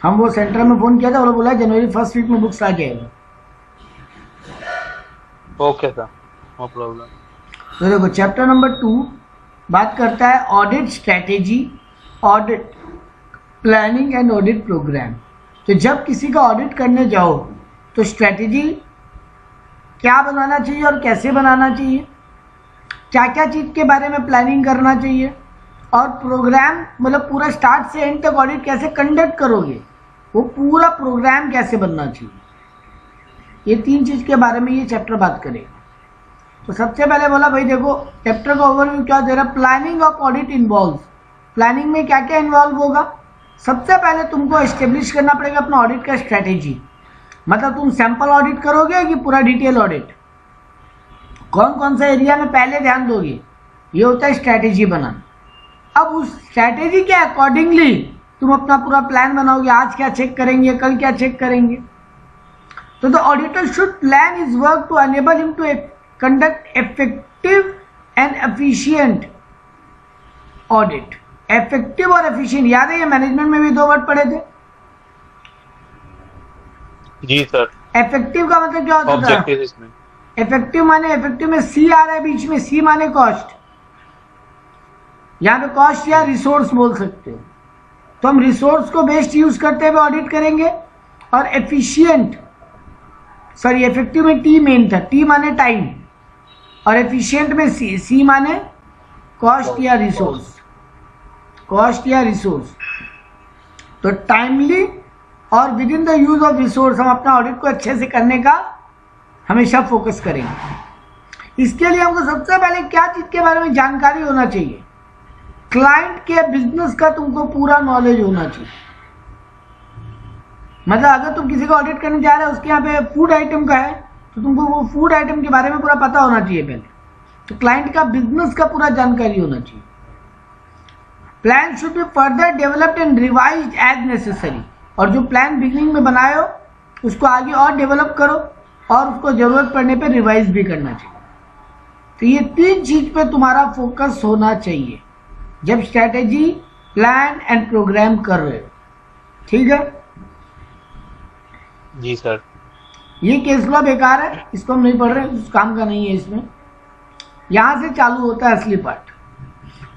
हम वो सेंटर में फोन किया था, वो बोला जनवरी फर्स्ट वीक में बुक्स आ जाएगा। Okay sir, no problem. तो देखो चैप्टर नंबर 2 बात करता है audit strategy, audit planning and audit programme. तो जब किसी का ऑडिट करने जाओ तो स्ट्रैटेजी क्या बनाना चाहिए और कैसे बनाना चाहिए, क्या क्या चीज़ के बारे में प्लानिंग करना चाहिए, और प्रोग्राम मतलब पूरा स्टार्ट से एंड तक ऑडिट कैसे कंडक्ट करोगे, वो पूरा प्रोग्राम कैसे बनना चाहिए। ये 3 चीज़ के बारे में ये चैप्टर बात करेगा। तो सबसे पहले बोला भाई देखो चैप्टर का ओवरव्यू क्या दे रहा है, planning of audit involve. Planning में क्या क्या इन्वॉल्व होगा, सबसे पहले तुमको एस्टेब्लिश करना पड़ेगा अपना ऑडिट का स्ट्रैटेजी। मतलब तुम सैंपल ऑडिट करोगे कि पूरा डिटेल ऑडिट, कौन कौन सा एरिया में पहले ध्यान दोगे, ये होता है स्ट्रैटेजी बनाना। अब उस स्ट्रैटेजी के अकॉर्डिंगली तुम अपना पूरा प्लान बनाओगे, आज क्या चेक करेंगे, कल क्या चेक करेंगे। तो the auditor should plan his work to enable him to conduct effective and efficient audit. Effective और एफिशिएंट याद है, ये मैनेजमेंट में भी 2 वर्ड पढ़े थे। जी सर। इफेक्टिव का मतलब क्या होता था, इफेक्टिव माने इफेक्टिव में सी आ रहा है बीच में, सी माने कॉस्ट, यहाँ पे कॉस्ट या रिसोर्स बोल सकते हो। तो हम रिसोर्स को बेस्ट यूज करते हुए ऑडिट करेंगे। और एफिशिएंट, सॉरी इफेक्टिव में टी मेन था, टी माने टाइम, और एफिशिएंट में सी, सी माने कॉस्ट या रिसोर्स, कॉस्ट या रिसोर्स। तो टाइमली और with in the use of resource हम अपना ऑडिट को अच्छे से करने का हमेशा फोकस करेंगे। इसके लिए हमको सबसे पहले क्या चीज के बारे में जानकारी होना चाहिए, क्लाइंट के बिजनेस का तुमको पूरा नॉलेज होना चाहिए। मतलब अगर तुम किसी को ऑडिट करने जा रहे हो, उसके यहाँ पे फूड आइटम का है, तो तुमको वो फूड आइटम के बारे में पूरा पता होना चाहिए पहले। तो क्लाइंट का बिजनेस का पूरा जानकारी होना चाहिए। Plan should be further developed and revised as necessary. और जो प्लान बिगिनिंग में बनाए हो उसको आगे और डेवलप करो और उसको जरूरत पड़ने पे रिवाइज भी करना चाहिए। तो ये 3 चीज पे तुम्हारा फोकस होना चाहिए जब स्ट्रैटेजी, प्लान एंड प्रोग्राम कर रहे हो। ठीक है जी सर। ये केस लॉ बेकार है, इसको हम नहीं पढ़ रहे, उस काम का नहीं है इसमें। यहां से चालू होता है असली part.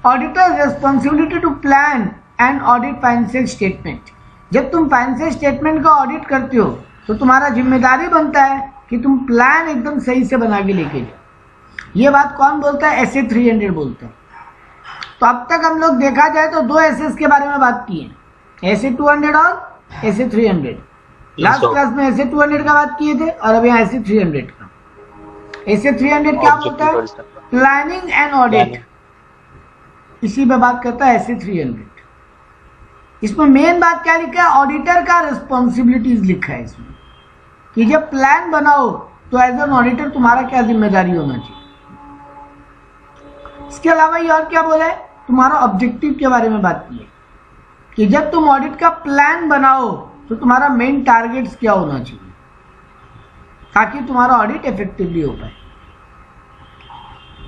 Auditor responsibility to plan and audit financial statement. जब तुम फाइनेंशियल स्टेटमेंट का ऑडिट करते हो तो तुम्हारा जिम्मेदारी बनता है कि तुम प्लान एकदम सही से बना के लेके जाओ। ये बात कौन बोलता है, SA 300 बोलता है। तो अब तक हम लोग देखा जाए तो 2 एसेस के बारे में बात की है, SA 200 और SA 300। लास्ट क्लास में SA 200 का बात किए थे और अब यहाँ SA 300 का। SA 300 क्या बोलता है, प्लानिंग एंड ऑडिट, इसी पे बात करता है SA 300। इसमें मेन बात क्या लिखा है, ऑडिटर का रिस्पॉन्सिबिलिटीज लिखा है इसमें कि जब प्लान बनाओ तो एज एन ऑडिटर तुम्हारा क्या जिम्मेदारी होना चाहिए। इसके अलावा ये और क्या बोला है, तुम्हारा ऑब्जेक्टिव के बारे में बात की है कि जब तुम ऑडिट का प्लान बनाओ तो तुम्हारा मेन टारगेट्स क्या होना चाहिए ताकि तुम्हारा ऑडिट इफेक्टिवली हो पाए।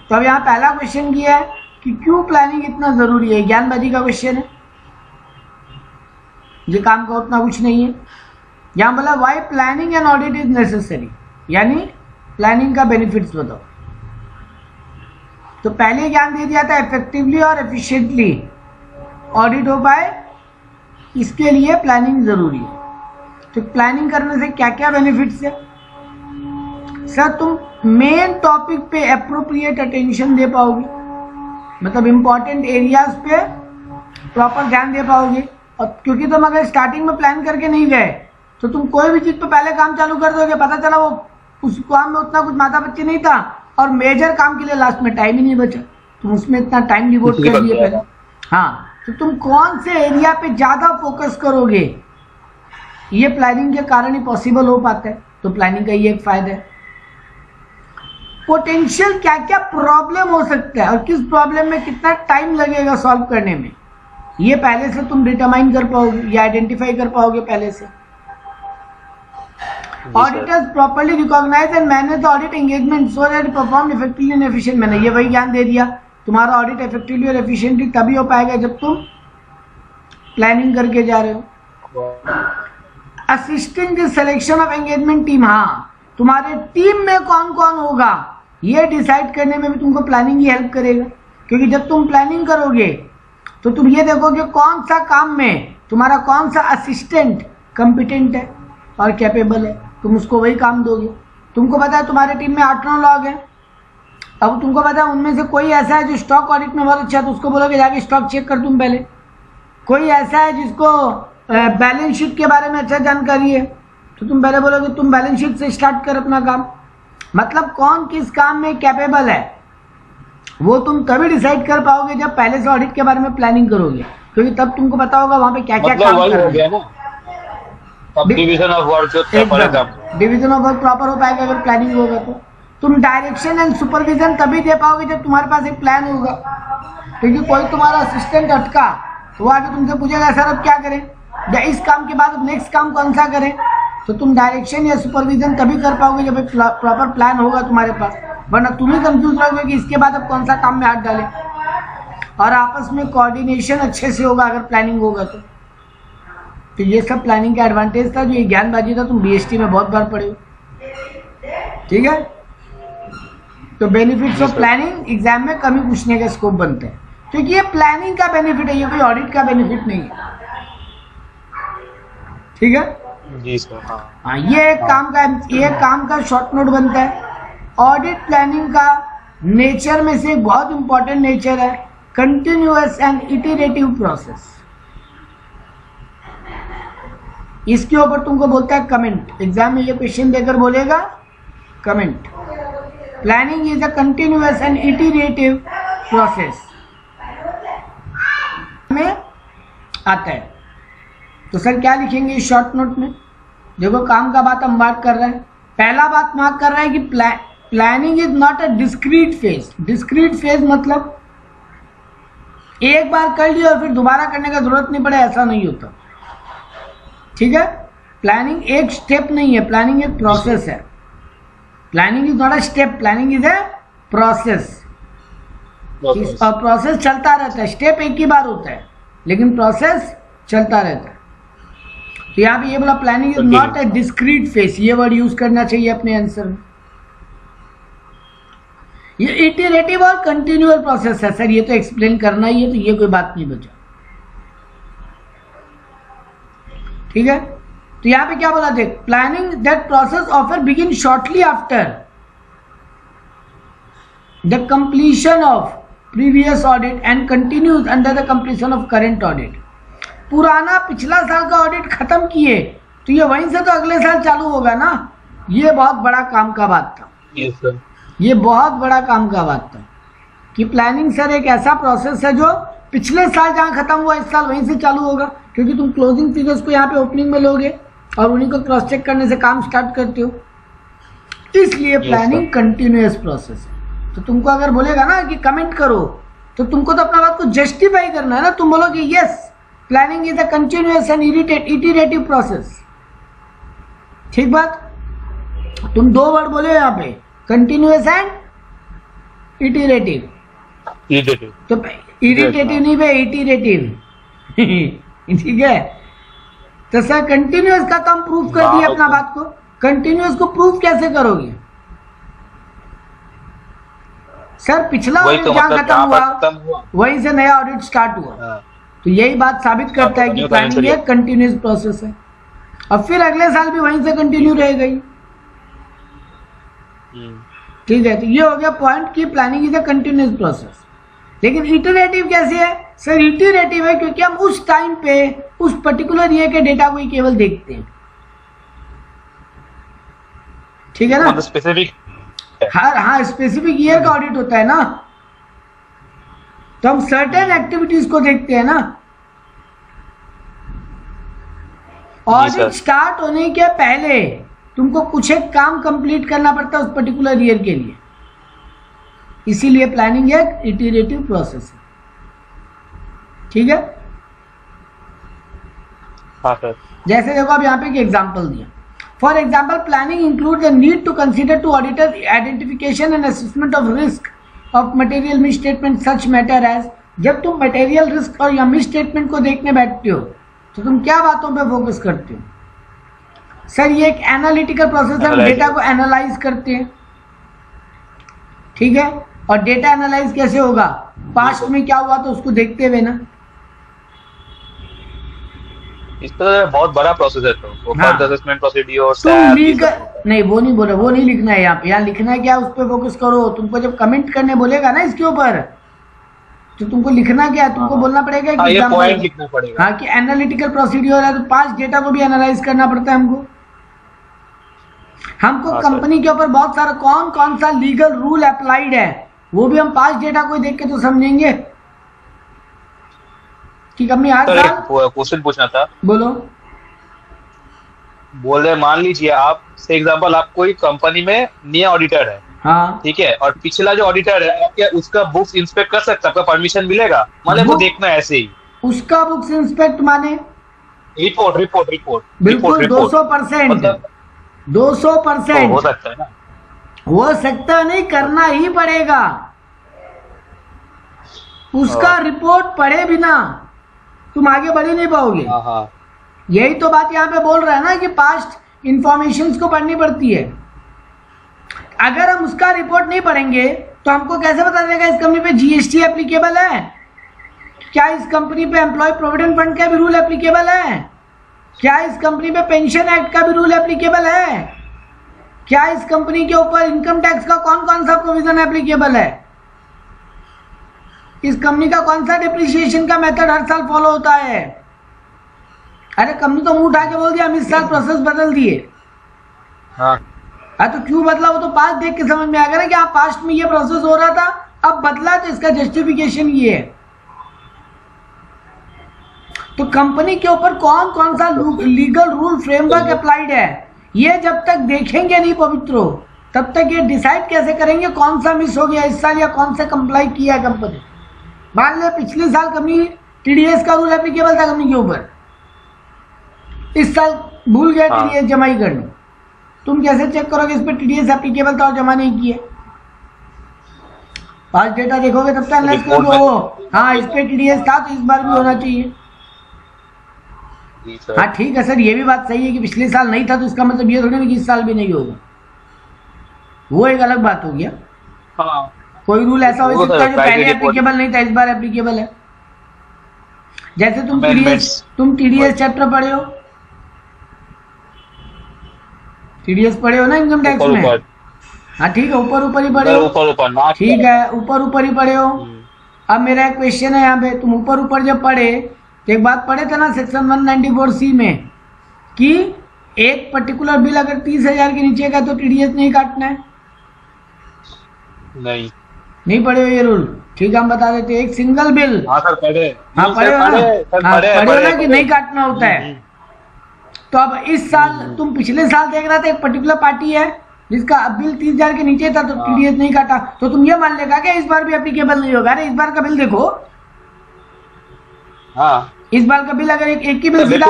तो अब यहाँ पहला क्वेश्चन किया है कि क्यों प्लानिंग इतना जरूरी है, ज्ञानबाजी का क्वेश्चन है, ये काम का उतना कुछ नहीं है। यहां बोला why planning and audit is necessary, यानी प्लानिंग का बेनिफिट्स बताओ। तो पहले ज्ञान दे दिया था इफेक्टिवली और एफिशिएंटली ऑडिट हो पाए, इसके लिए प्लानिंग जरूरी है। तो प्लानिंग करने से क्या क्या बेनिफिट्स है, सर तुम मेन टॉपिक पे एप्रोप्रिएट अटेंशन दे पाओगे, मतलब इंपॉर्टेंट एरियाज पे प्रॉपर ध्यान दे पाओगे। और क्योंकि तुम अगर स्टार्टिंग में प्लान करके नहीं गए तो तुम कोई भी चीज पे पहले काम चालू कर दोगे, पता चला वो उस काम में उतना कुछ माथा पच्ची नहीं था और मेजर काम के लिए लास्ट में टाइम ही नहीं बचा, तुम उसमें इतना टाइम डिवोट कर दिए पहले। हाँ, तो तुम कौन से एरिया पे ज्यादा फोकस करोगे, ये प्लानिंग के कारण ही पॉसिबल हो पाता है। तो प्लानिंग का ये एक फायदा है। पोटेंशियल क्या क्या प्रॉब्लम हो सकता है और किस प्रॉब्लम में कितना टाइम लगेगा सॉल्व करने में, ये पहले से तुम डिटरमाइन कर पाओगे या आइडेंटिफाई कर पाओगे पहले से। Auditors properly recognise and manage the audit engagement so that perform effectively and efficient manner. ये वही ज्ञान दे दिया, तुम्हारा ऑडिट इफेक्टिवली और एफिशिएंटली तभी हो पाएगा जब तुम प्लानिंग करके जा रहे हो। Assisting the selection of engagement team, हाँ तुम्हारे टीम में कौन कौन होगा ये डिसाइड करने में भी तुमको प्लानिंग ही हेल्प करेगा, क्योंकि जब तुम प्लानिंग करोगे तो तुम ये देखोगे कौन सा काम में तुम्हारा कौन सा असिस्टेंट कॉम्पिटेंट है और कैपेबल है, तुम उसको वही काम दोगे। तुमको पता है तुम्हारे टीम में 8-9 लोग हैं, अब तुमको पता है उनमें से कोई ऐसा है जो स्टॉक ऑडिट में बहुत अच्छा है, तो उसको बोलोगे जाके स्टॉक चेक कर तुम पहले। कोई ऐसा है जिसको बैलेंस शीट के बारे में अच्छा जानकारी है, तो तुम पहले बोलोगे तुम बैलेंस शीट से स्टार्ट कर अपना काम। मतलब कौन किस काम में कैपेबल है वो तुम तभी डिसाइड कर पाओगे जब पहले से ऑडिट के बारे में प्लानिंग करोगे, क्योंकि तब तुमको पता होगा वहां पे क्या क्या काम करना है। Division of work, division of work proper हो पाएगा अगर प्लानिंग होगा तो। तुम डायरेक्शन एंड सुपरविजन तभी दे पाओगे जब तुम्हारे पास एक प्लान होगा, क्योंकि कोई तुम्हारा असिस्टेंट अटका तो वो आगे तुमसे पूछेगा सर अब क्या करें, या इस काम के बाद अब नेक्स्ट काम कौन सा करें, तो तुम डायरेक्शन या सुपरविजन तभी कर पाओगे जब एक प्रॉपर प्लान होगा तुम्हारे पास, वरना तुम ही कंफ्यूज रहोगे कि इसके बाद अब कौन सा काम में हाथ डालें। और आपस में कोऑर्डिनेशन अच्छे से होगा अगर प्लानिंग होगा तो ये सब प्लानिंग का एडवांटेज था, जो ये ज्ञानबाजी था तुम बीएसटी में बहुत बार पढ़े हो, ठीक है। तो बेनिफिट्स ऑफ प्लानिंग एग्जाम में कमी पूछने का स्कोप बनते हैं, क्योंकि ये प्लानिंग का बेनिफिट है, ये कोई ऑडिट का बेनिफिट नहीं है, ठीक है जी सर। हाँ ये एक काम का शॉर्ट नोट बनता है। ऑडिट प्लानिंग का नेचर में से बहुत इंपॉर्टेंट नेचर है कंटिन्यूअस एंड इटरेटिव प्रोसेस। इसके ऊपर तुमको बोलता है कमेंट, एग्जाम में ये क्वेश्चन देकर बोलेगा comment. Planning is a continuous and iterative process में आता है। तो सर क्या लिखेंगे इस शॉर्ट नोट में? देखो काम का बात हम बात कर रहे हैं, पहला बात मार्क कर रहे हैं कि planning is not a discrete phase. Discrete phase मतलब एक बार कर लिया और फिर दोबारा करने का जरूरत नहीं पड़े, ऐसा नहीं होता, ठीक है। प्लानिंग एक स्टेप नहीं है, प्लानिंग एक प्रोसेस है। Planning is not a step, planning is a process. और प्रोसेस चलता रहता है, स्टेप एक ही बार होता है लेकिन प्रोसेस चलता रहता है। तो यहाँ पे ये बोला planning is not a discrete phase, ये वर्ड यूज करना चाहिए अपने आंसर में। ये इटरेटिव और कंटिन्यूअल प्रोसेस है सर, ये तो एक्सप्लेन करना ही है, तो ये कोई बात नहीं बचा, ठीक है। तो यहाँ पे क्या बोला देख, planning that process offer begin shortly after the completion of previous audit and continues under the completion of current audit. पुराना पिछला साल का ऑडिट खत्म किए तो ये वहीं से तो अगले साल चालू होगा ना। ये बहुत बड़ा काम का बात था, ये बहुत बड़ा काम का बात था कि प्लानिंग सर एक ऐसा प्रोसेस है जो पिछले साल जहां खत्म हुआ इस साल वहीं से चालू होगा, क्योंकि तुम क्लोजिंग फिगर्स को यहाँ पे ओपनिंग में लोगे और उन्हीं को क्रॉस चेक करने से काम स्टार्ट करते हो, इसलिए प्लानिंग कंटिन्यूअस प्रोसेस है। तो तुमको अगर बोलेगा ना कि कमेंट करो तो तुमको तो अपना बात को जस्टिफाई करना है ना, तुम बोलो कि yes planning is a continuous and iterative process, ठीक बात। तुम दो वर्ड बोले यहाँ पे, कंटिन्यूअस एंड इटरेटिव, तो इरिटेटिव नहीं भाई, इटरेटिव, ठीक है। तो सर कंटिन्यूअस का तो हम प्रूफ कर दिए अपना बात को, कंटिन्यूअस को प्रूफ कैसे करोगे सर? पिछला ऑडिट जहां खत्म हुआ वहीं से नया ऑडिट स्टार्ट हुआ, तो यही बात साबित करता है कि प्लानिंग एक कंटिन्यूअस प्रोसेस है, और फिर अगले साल भी वहीं से कंटिन्यू रहेगा, ठीक है। तो ये हो गया पॉइंट कि planning is a continuous process. लेकिन इटरेटिव कैसे है सर? इटरेटिव है क्योंकि हम उस टाइम पे उस पर्टिकुलर ईयर के डेटा को ही केवल देखते हैं, ठीक है ना। स्पेसिफिक हाँ स्पेसिफिक ईयर का ऑडिट होता है ना, तो हम सर्टेन एक्टिविटीज को देखते हैं ना। ऑडिट स्टार्ट होने के पहले तुमको कुछ एक काम कंप्लीट करना पड़ता है उस पर्टिकुलर ईयर के लिए, इसीलिए प्लानिंग एक इटरेटिव प्रोसेस है, ठीक है। हाँ सर। जैसे देखो अब यहाँ पे एक एग्जांपल दिया, for example planning include the need to consider to auditor identification and assessment of risk of material misstatement such matter as. जब तुम मटेरियल रिस्क और या मिसस्टेटमेंट को देखने बैठते हो तो तुम क्या बातों पे फोकस करते हो? सर ये एक एनालिटिकल प्रोसेस है, हम डेटा को एनालाइज करते हैं, ठीक है। और डेटा एनालाइज कैसे होगा? पास्ट में क्या हुआ तो उसको देखते हुए ना। इस तो बहुत बड़ा प्रोसेस है, तो फर्स्ट असेसमेंट प्रोसीड्यूर तुम नहीं, वो नहीं बोल रहा, वो नहीं लिखना है यहाँ पे। यहाँ लिखना है क्या, उस पर फोकस करो। तुमको जब कमेंट करने बोलेगा ना इसके ऊपर, तो तुमको लिखना क्या है, तुमको बोलना पड़ेगा कि ये पॉइंट लिखना पड़ेगा। हाँ, कि एनालिटिकल प्रोसीड्यूर है तो पास्ट डेटा को भी एनालाइज करना पड़ता है हमको कंपनी के ऊपर बहुत सारा कौन कौन सा लीगल रूल अप्लाइड है वो भी हम पास्ट डेटा को देख के तो समझेंगे कि कंपनी हर साल। क्वेश्चन पूछना था। बोलो। बोल रहे मान लीजिए आप से एग्जांपल, आप कोई कंपनी में नया ऑडिटर है, हाँ ठीक है, और पिछला जो ऑडिटर है आपके उसका बुक्स इंस्पेक्ट कर सकता है, आपका परमिशन मिलेगा? मतलब वो देखना है ऐसे ही उसका बुक्स इंस्पेक्ट माने रिपोर्ट बिल्कुल 200%, 200% हो सकता है ना, हो सकता नहीं, करना ही पड़ेगा। उसका रिपोर्ट पढ़े बिना तुम आगे बढ़ ही नहीं पाओगे। यही तो बात यहाँ पे बोल रहा है ना कि पास्ट इंफॉर्मेशंस को पढ़नी पड़ती है। अगर हम उसका रिपोर्ट नहीं पढ़ेंगे तो हमको कैसे पता चलेगा इस कंपनी पे जीएसटी एप्लीकेबल है, क्या इस कंपनी पे एम्प्लॉय प्रोविडेंट फंड का भी रूल एप्लीकेबल है, क्या इस कंपनी पे पेंशन एक्ट का भी रूल एप्लीकेबल है, क्या इस कंपनी के ऊपर इनकम टैक्स का कौन कौन सा प्रोविजन एप्लीकेबल है, इस कंपनी का कौन सा डिप्रिसिएशन का मेथड हर साल फॉलो होता है। अरे कंपनी तो मुंह उठा के बोल दिया हम इस साल प्रोसेस बदल दिए। हाँ तो क्यों बदला, वो तो पास्ट देख के समझ में आ गया ना कि आप पास्ट में ये प्रोसेस हो रहा था, अब बदला तो इसका जस्टिफिकेशन ये है। तो कंपनी के ऊपर कौन कौन सा लीगल रूल फ्रेमवर्क अप्लाइड है, ये जब तक देखेंगे नहीं पवित्रो, तब तक ये डिसाइड कैसे करेंगे कौन सा मिस हो गया इस साल या कौन सा कंप्लाई किया कंपनी। मान ले पिछले साल कंपनी टीडीएस का रूल एप्लीकेबल था कंपनी के ऊपर, इस साल भूल गया टीडीएस जमा ही करना, तुम कैसे चेक करोगे इस पर टीडीएस एप्लीकेबल था और जमा नहीं किए? पास्ट डेटा देखोगे तब तक एनालाइज करोगे, हाँ इस पे टीडीएस था तो इस बार भी होना चाहिए। हाँ ठीक है सर, ये भी बात सही है कि पिछले साल नहीं था तो इसका मतलब ये थोड़ी ना कि इस साल भी नहीं होगा, वो एक अलग बात हो गया। हाँ। कोई रूल ऐसा हो सकता है जो पहले एप्लीकेबल नहीं था इस बार एप्लीकेबल है। जैसे तुम टीडीएस चैप्टर पढ़े हो, टीडीएस पढ़े हो ना इनकम टैक्स में? हाँ ठीक है, ऊपर ऊपर ही पढ़े हो, ठीक है ऊपर ऊपर ही पढ़े हो। अब मेरा एक क्वेश्चन है यहाँ पे, तुम ऊपर ऊपर जब पढ़े तो एक बात पढ़े थे ना सेक्शन 194C में कि एक पर्टिकुलर बिल अगर 30,000 के नीचे का तो टीडीएस नहीं काटना है। नहीं पढ़े हो ये रूल? ठीक है हम बता देते, एक सिंगल बिल, हाँ सर पढ़े, हाँ पढ़े हो ना, पढ़े ना कि नहीं काटना होता है। तो अब इस साल तुम पिछले साल देख रहा था एक पर्टिकुलर पार्टी है जिसका बिल 30,000 के नीचे था तो टीडीएस नहीं काटा, तो तुम ये मान लेगा कि इस बार भी एप्लीकेबल नहीं होगा। अरे इस बार का बिल देखो, हाँ इस बार का बिल अगर एक ही बिल सीधा,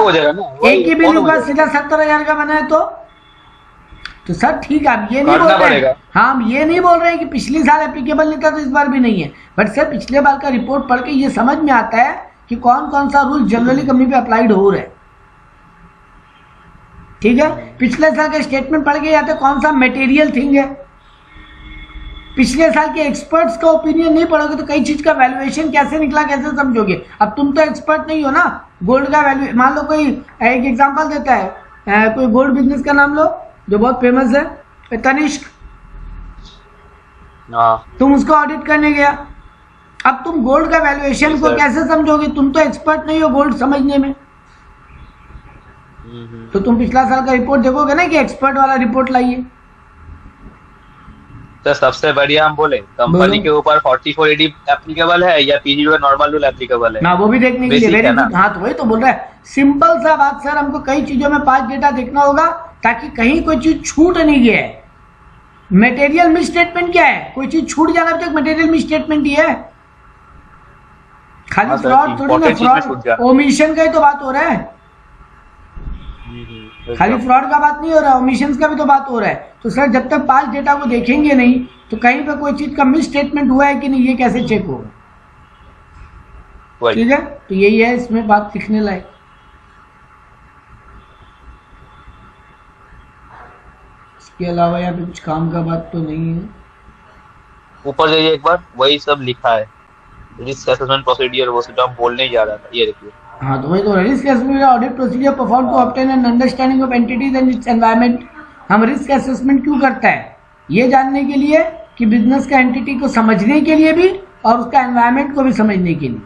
एक ही बिल इस बार सीधा 70,000 का बना है तो सर ठीक है, आप ये नहीं बोल रहे हैं, हाँ हम ये नहीं बोल रहे हैं कि पिछले साल एप्लीकेबल नहीं था तो इस बार भी नहीं है, बट सर पिछले बार का रिपोर्ट पढ़ के ये समझ में आता है कि कौन कौन सा रूल जनरली कंपनी पे अप्लाइड हो रहा है। ठीक है, पिछले साल का स्टेटमेंट पढ़ के जाते कौन सा मटेरियल थिंग है। पिछले साल के एक्सपर्ट्स का ओपिनियन नहीं पढ़ोगे तो कई चीज का वैल्यूएशन कैसे निकला कैसे समझोगे। अब तुम तो एक्सपर्ट नहीं हो ना, गोल्ड का वैल्यू, मान लो कोई एक एग्जांपल देता है, कोई गोल्ड बिजनेस का नाम लो जो बहुत फेमस है, तनिष्क, तुम उसको ऑडिट करने गया, अब तुम गोल्ड का वैल्यूएशन को कैसे समझोगे, तुम तो एक्सपर्ट नहीं हो गोल्ड समझने में। तो तुम पिछला साल का रिपोर्ट देखोगे ना कि एक्सपर्ट वाला रिपोर्ट लाइए। तो सबसे बढ़िया हम बोले कंपनी के ऊपर 4480 एप्लीकेबल है या पीजी का नॉर्मल रूल एप्लीकेबल है ना, वो भी देखने के लिए वेरी गुड। हाँ तो वही तो बोल रहा है, सिंपल सा बात सर, हमको कई चीजों में पास्ट डेटा देखना होगा ताकि कहीं कोई चीज छूट नहीं गया है। मटेरियल मिस स्टेटमेंट क्या है, कोई चीज छूट जाना तो मटेरियल मिस स्टेटमेंट ही है, खाली फ्रॉड थोड़ी ना, फ्रॉड ओमिशन का ही तो बात हो रहा है, खाली फ्रॉड का बात नहीं हो रहा, ओमिशंस का भी तो बात हो रहा है। तो सर जब तक पास्ट डेटा को देखेंगे नहीं तो कहीं पे कोई चीज का मिस स्टेटमेंट हुआ है कि नहीं ये कैसे चेक होगा। ठीक है, तो यही है इसमें बात लिखने लायक। इसके अलावा यहाँ पे कुछ काम का बात तो नहीं है। ऊपर जाइए एक बार, वही सब लिखा है, रिस्क असेसमेंट प्रोसीडियर, वो सब हम बोलने जा रहा था, ये देखिए। हाँ तो वही तो, risk assessment audit procedure perform to obtain an understanding of entities and its environment. हम रिस्क असेसमेंट क्यों करता है? ये जानने के लिए कि बिजनेस का एंटिटी को समझने के लिए भी और उसका एनवायरनमेंट को भी समझने के लिए,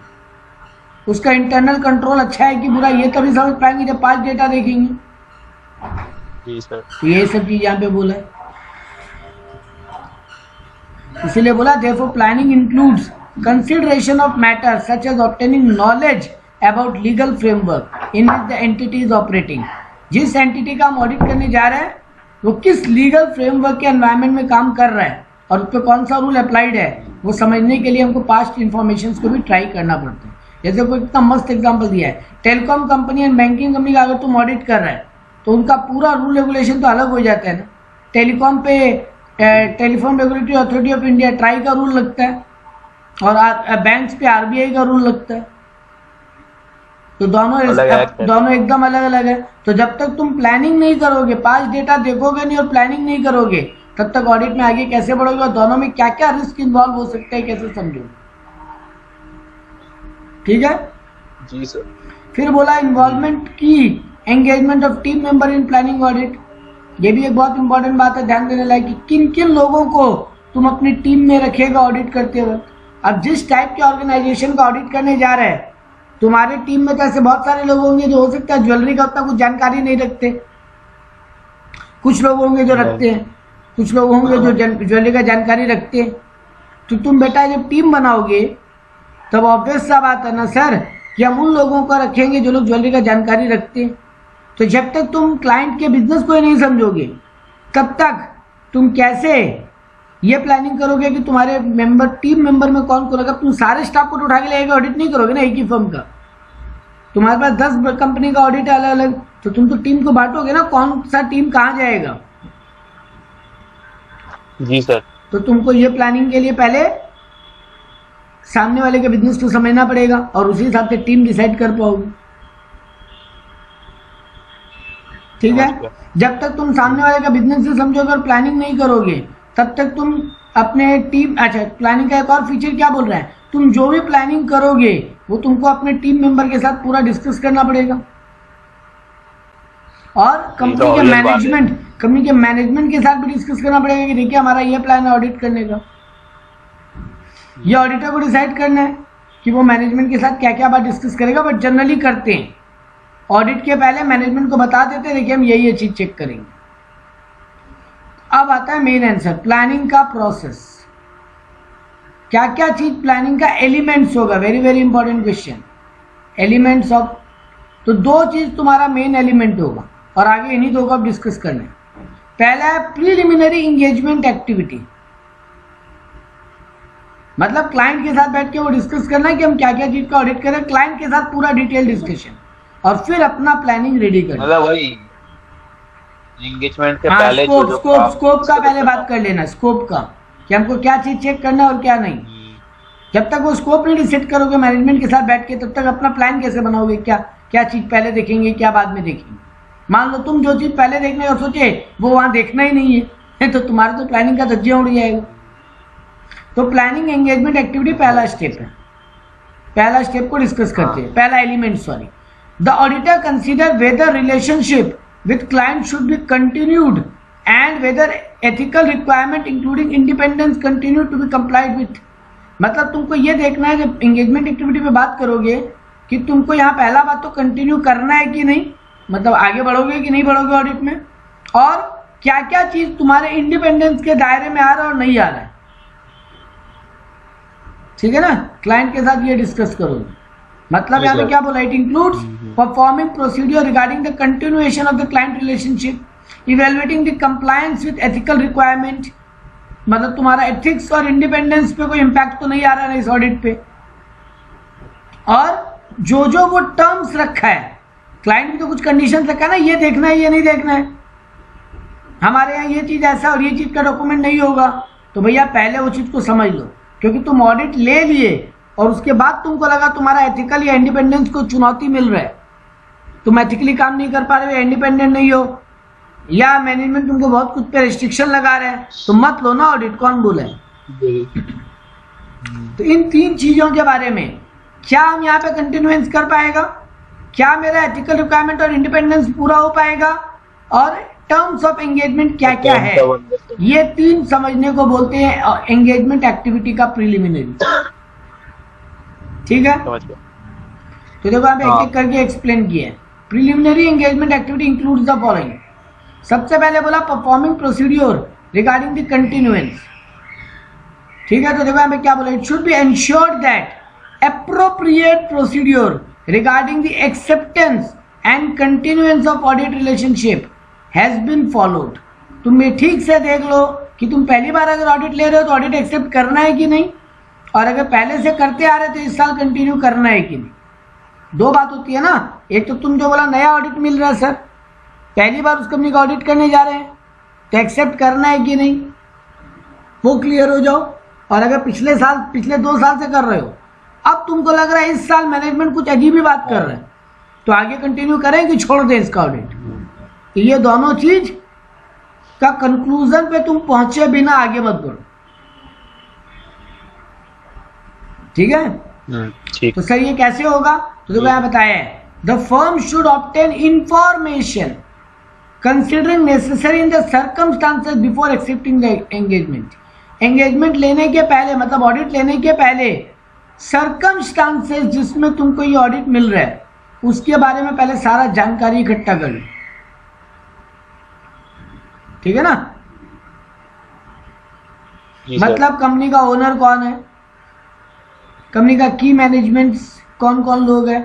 उसका इंटरनल कंट्रोल अच्छा है कि बुरा, ये तभी समझ पाएंगे जब पांच डेटा देखेंगे। जी सर। तो ये सब चीज यहाँ पे बोला है, इसीलिए बोला therefore planning includes consideration of matters such as obtaining knowledge about legal framework in which the entity is operating। जिस एंटिटी का हम ऑडिट करने जा रहे हैं वो किस लीगल फ्रेमवर्क के एनवायरनमेंट में काम कर रहा है और उस पर कौन सा रूल अप्लाइड है, वो समझने के लिए हमको पास्ट इन्फॉर्मेशन को भी ट्राई करना पड़ता है। जैसे कोई इतना मस्त एग्जांपल दिया है, telecom company and banking company का अगर तुम ऑडिट कर रहा है तो उनका पूरा रूल रेगुलेशन तो अलग हो जाता है ना। टेलीकॉम पे telephone regulatory authority of India try का रूल लगता है और बैंक्स पे आरबीआई का रूल लगता है, तो दोनों एकदम अलग अलग है। तो जब तक तुम प्लानिंग नहीं करोगे, पांच डेटा देखोगे नहीं और प्लानिंग नहीं करोगे, तब तक ऑडिट में आगे कैसे बढ़ोगे और दोनों में क्या क्या रिस्क इन्वॉल्व हो सकते हैं कैसे समझोगे। ठीक है जी सर। फिर बोला इन्वॉल्वमेंट की engagement of team member in planning audit. ये भी एक बहुत इंपॉर्टेंट बात है ध्यान देने लायक कि किन किन लोगों को तुम अपनी टीम में रखेगा ऑडिट करते वक्त। अब जिस टाइप के ऑर्गेनाइजेशन का ऑडिट करने जा रहे हैं, तुम्हारे टीम में तो ऐसे बहुत सारे लोग होंगे जो हो सकता है ज्वेलरी का उतना कुछ जानकारी नहीं रखते, कुछ लोग होंगे जो रखते हैं, कुछ लोग होंगे जो ज्वेलरी का जानकारी रखते हैं। तो तुम बेटा जब टीम बनाओगे तब ऑब्वियस सा बात है ना सर कि हम उन लोगों को रखेंगे जो लोग ज्वेलरी का जानकारी रखते हैं। तो जब तक तुम क्लाइंट के बिजनेस को ही नहीं समझोगे तब तक तुम कैसे ये प्लानिंग करोगे कि तुम्हारे मेंबर टीम मेंबर में कौन कौन। अगर तुम सारे स्टाफ को उठा के लेके ऑडिट नहीं करोगे ना एक ही फर्म का, तुम्हारे पास 10 कंपनी का ऑडिट है अलग अलग, तो तुम तो टीम को बांटोगे ना कौन सा टीम कहाँ जाएगा। जी सर। तो तुमको ये प्लानिंग के लिए पहले सामने वाले के बिजनेस को समझना पड़ेगा और उसी हिसाब से टीम डिसाइड कर पाओगे। ठीक है, जब तक तुम सामने वाले का बिजनेस से समझोगे और प्लानिंग नहीं करोगे तब तक तुम अपने टीम, अच्छा प्लानिंग का एक और फीचर क्या बोल रहा है, तुम जो भी प्लानिंग करोगे वो तुमको अपने टीम मेंबर के साथ पूरा डिस्कस करना पड़ेगा और कंपनी के मैनेजमेंट के साथ भी डिस्कस करना पड़ेगा कि देखिए हमारा ये प्लान है ऑडिट करने का। ये ऑडिटर को डिसाइड करना है कि वो मैनेजमेंट के साथ क्या क्या बात डिस्कस करेगा, बट जनरली करते हैं ऑडिट के पहले मैनेजमेंट को बता देते हैं देखिए हम ये चीज चेक करेंगे। अब आता है मेन आंसर, प्लानिंग का प्रोसेस, क्या क्या चीज प्लानिंग का एलिमेंट्स होगा। Very very important question, elements of. तो दो चीज तुम्हारा मेन एलिमेंट होगा और आगे इन्हीं दो को अब डिस्कस करना है। पहला है प्रीलिमिनरी इंगेजमेंट एक्टिविटी, मतलब क्लाइंट के साथ बैठ के वो डिस्कस करना है कि हम क्या क्या चीज का ऑडिट करें, क्लाइंट के साथ पूरा डिटेल डिस्कशन और फिर अपना प्लानिंग रेडी करना। मतलब वही एंगेजमेंट के पहले स्कोप का पहले बात कर लेना, स्कोप का कि हमको क्या चीज चेक करना है और क्या नहीं। जब तक वो स्कोप नहीं डिसाइड करोगे मैनेजमेंट के साथ बैठ के तब तक अपना प्लान कैसे बनाओगे, क्या क्या चीज पहले देखेंगे क्या बाद में देखेंगे। मान लो तुम जो चीज पहले देखने का सोचे वो वहां देखना ही नहीं है तो तुम्हारा तो प्लानिंग का धज्जिया उड़ जाएगा। तो प्लानिंग एंगेजमेंट एक्टिविटी पहला स्टेप है, पहला स्टेप को डिस्कस करते हैं, पहला element sorry. The auditor consider whether relationship with client should be continued and whether ethical requirement including independence continue to be complied with। मतलब तुमको ये देखना है जब एंगेजमेंट एक्टिविटी पे बात करोगे कि तुमको यहाँ पहला बात तो कंटिन्यू करना है कि नहीं, मतलब आगे बढ़ोगे कि नहीं बढ़ोगे ऑडिट में, और क्या क्या चीज तुम्हारे इंडिपेंडेंस के दायरे में आ रहा है और नहीं आ रहा है। ठीक है ना, क्लाइंट के साथ ये डिस्कस करोगे। मतलब यहाँ पे क्या बोला, it includes performing procedure regarding the continuation of the client relationship, evaluating the compliance with ethical requirement, मतलब तुम्हारा एथिक्स और इंडिपेंडेंस पे कोई इंपैक्ट तो नहीं आ रहा है इस ऑडिट पे, और जो जो वो टर्म्स रखा है, क्लाइंट भी तो कुछ कंडीशन रखा है ना, ये देखना है ये नहीं देखना है, हमारे यहाँ ये चीज ऐसा और ये चीज का डॉक्यूमेंट नहीं होगा, तो भैया पहले वो चीज को समझ लो। क्योंकि तुम ऑडिट ले लिए और उसके बाद तुमको लगा तुम्हारा एथिकल या इंडिपेंडेंस को चुनौती मिल रहा है, तुम एथिकली काम नहीं कर पा रहे हो, इंडिपेंडेंट नहीं हो, या मैनेजमेंट तुमको बहुत कुछ पे रिस्ट्रिक्शन लगा रहे हैं तो मत लो ना ऑडिट, कौन बोला है? तो इन 3 चीजों के बारे में क्या हम यहाँ पे कंटिन्यूएंस कर पाएगा, क्या मेरा एथिकल रिक्वायरमेंट और इंडिपेंडेंस पूरा हो पाएगा, और टर्म्स ऑफ एंगेजमेंट क्या क्या है, ये 3 समझने को बोलते हैं एंगेजमेंट एक्टिविटी का प्रिलिमिनरी। ठीक है, तो देखो आप एक एक करके एक्सप्लेन किया है। Preliminary engagement activity includes the following. सबसे पहले बोला performing procedure regarding the continuance. ठीक है, तो देखो यहाँ पे क्या बोला, it should be ensured that appropriate procedure regarding the acceptance and continuance of audit relationship has been followed. तुम ये ठीक से देख लो कि तुम पहली बार अगर ऑडिट ले रहे हो तो ऑडिट एक्सेप्ट करना है कि नहीं, और अगर पहले से करते आ रहे तो इस साल कंटिन्यू करना है कि नहीं। 2 बात होती है ना, एक तो तुम जो बोला नया ऑडिट मिल रहा है सर, पहली बार उस कंपनी का ऑडिट करने जा रहे हैं तो एक्सेप्ट करना है कि नहीं, वो क्लियर हो जाओ। और अगर पिछले 2 साल से कर रहे हो, अब तुमको लग रहा है इस साल मैनेजमेंट कुछ अजीब ही बात कर रहा है, तो आगे कंटिन्यू करें कि छोड़ दें इसका ऑडिट। तो ये दोनों चीज का कंक्लूजन पे तुम पहुंचे बिना आगे मत बढ़ो। ठीक है, ठीक। तो सर ये कैसे होगा, तो देखो यहाँ बताया है, the firm should obtain information considering necessary in the circumstances before accepting the engagement. Engagement लेने के पहले, मतलब ऑडिट लेने के पहले, सर्कमस्टांसेस जिसमें तुमको ये ऑडिट मिल रहा है उसके बारे में पहले सारा जानकारी इकट्ठा कर लो। ठीक है ना, मतलब कंपनी का ओनर कौन है, कंपनी का की मैनेजमेंट कौन कौन लोग हैं,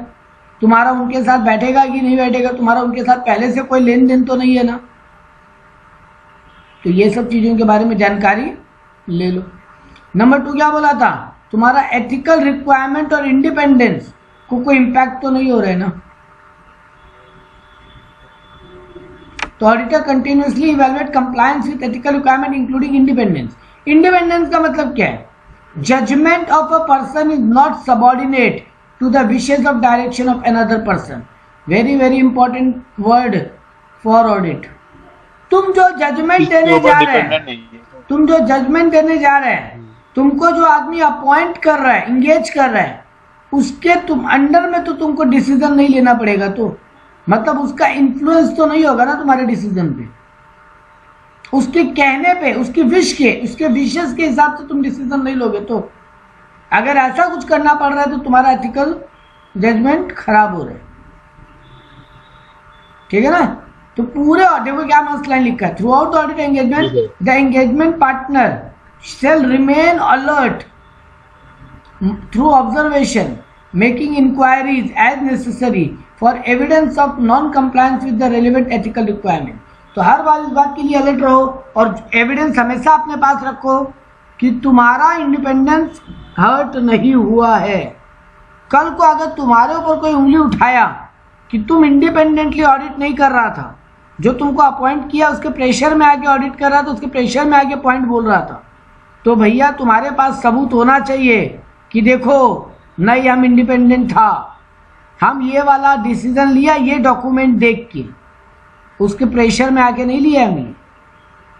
तुम्हारा उनके साथ बैठेगा कि नहीं बैठेगा, तुम्हारा उनके साथ पहले से कोई लेन देन तो नहीं है ना। तो ये सब चीजों के बारे में जानकारी ले लो। नंबर 2 क्या बोला था, तुम्हारा एथिकल रिक्वायरमेंट और इंडिपेंडेंस को कोई इंपैक्ट तो नहीं हो रहा है ना। तो auditor continuously evaluate compliance with ethical requirement including independence. Independence का मतलब क्या है, judgement of a person is not subordinate to the wishes of direction of another person. Very very important word for audit. तुम जो judgement देने जा रहे हैं, तुमको जो आदमी अपॉइंट कर रहा है, इंगेज कर रहा है, उसके तुम अंडर में तो तुमको डिसीजन नहीं लेना पड़ेगा, तो मतलब उसका इन्फ्लुएंस तो नहीं होगा ना तुम्हारे डिसीजन पे, उसके कहने पे, उसके विशेस के हिसाब से तुम डिसीजन नहीं लोगे। तो अगर ऐसा कुछ करना पड़ रहा है तो तुम्हारा एथिकल जजमेंट खराब हो रहा है। ठीक है ना, तो पूरे ऑडिट में क्या मस्त लाइन लिखा है, through out the audit engagement the engagement partner shall remain alert through observation, making inquiries as necessary for evidence of non-compliance with the relevant ethical requirement। तो हर बार इस बात के लिए अलर्ट रहो और एविडेंस हमेशा अपने पास रखो कि तुम्हारा इंडिपेंडेंस हर्ट नहीं हुआ है। कल को अगर तुम्हारे ऊपर कोई उंगली उठाया कि तुम इंडिपेंडेंटली ऑडिट नहीं कर रहा था, जो तुमको अपॉइंट किया उसके प्रेशर में आके ऑडिट कर रहा था, उसके प्रेशर में आके पॉइंट बोल रहा था, तो भैया तुम्हारे पास सबूत होना चाहिए कि देखो नहीं हम इंडिपेंडेंट था, हम ये वाला डिसीजन लिया ये डॉक्यूमेंट देख के, उसके प्रेशर में आके नहीं लिया हमने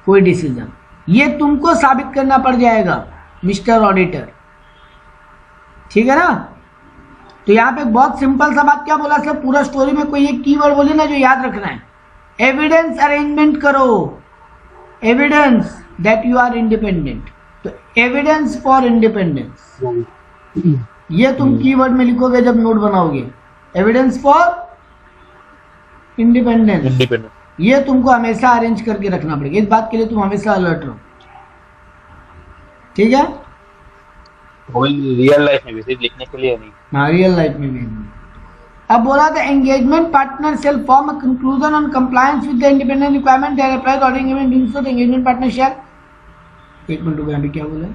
कोई डिसीजन। ये तुमको साबित करना पड़ जाएगा मिस्टर ऑडिटर। ठीक है ना, तो यहाँ पे बहुत सिंपल सा बात क्या बोला सर, पूरा स्टोरी में कोई एक कीवर्ड बोले ना जो याद रखना है, एविडेंस अरेंजमेंट करो, evidence that you are independent. तो एविडेंस फॉर इंडिपेंडेंस ये तुम कीवर्ड में लिखोगे जब नोट बनाओगे, एविडेंस फॉर इंडिपेंडेंस, ये तुमको हमेशा अरेंज करके रखना पड़ेगा। इस बात के लिए तुम हमेशा अलर्ट रहो। ठीक है, रियल लाइफ में भी सिर्फ लिखने के लिए नहीं, हाँ रियल लाइफ में भी। अब बोला था engagement partner shall form a conclusion on compliance with the independent requirement that applies audit engagement doing so the engagement partner shall, एक मिनट हो गया अभी क्या बोला,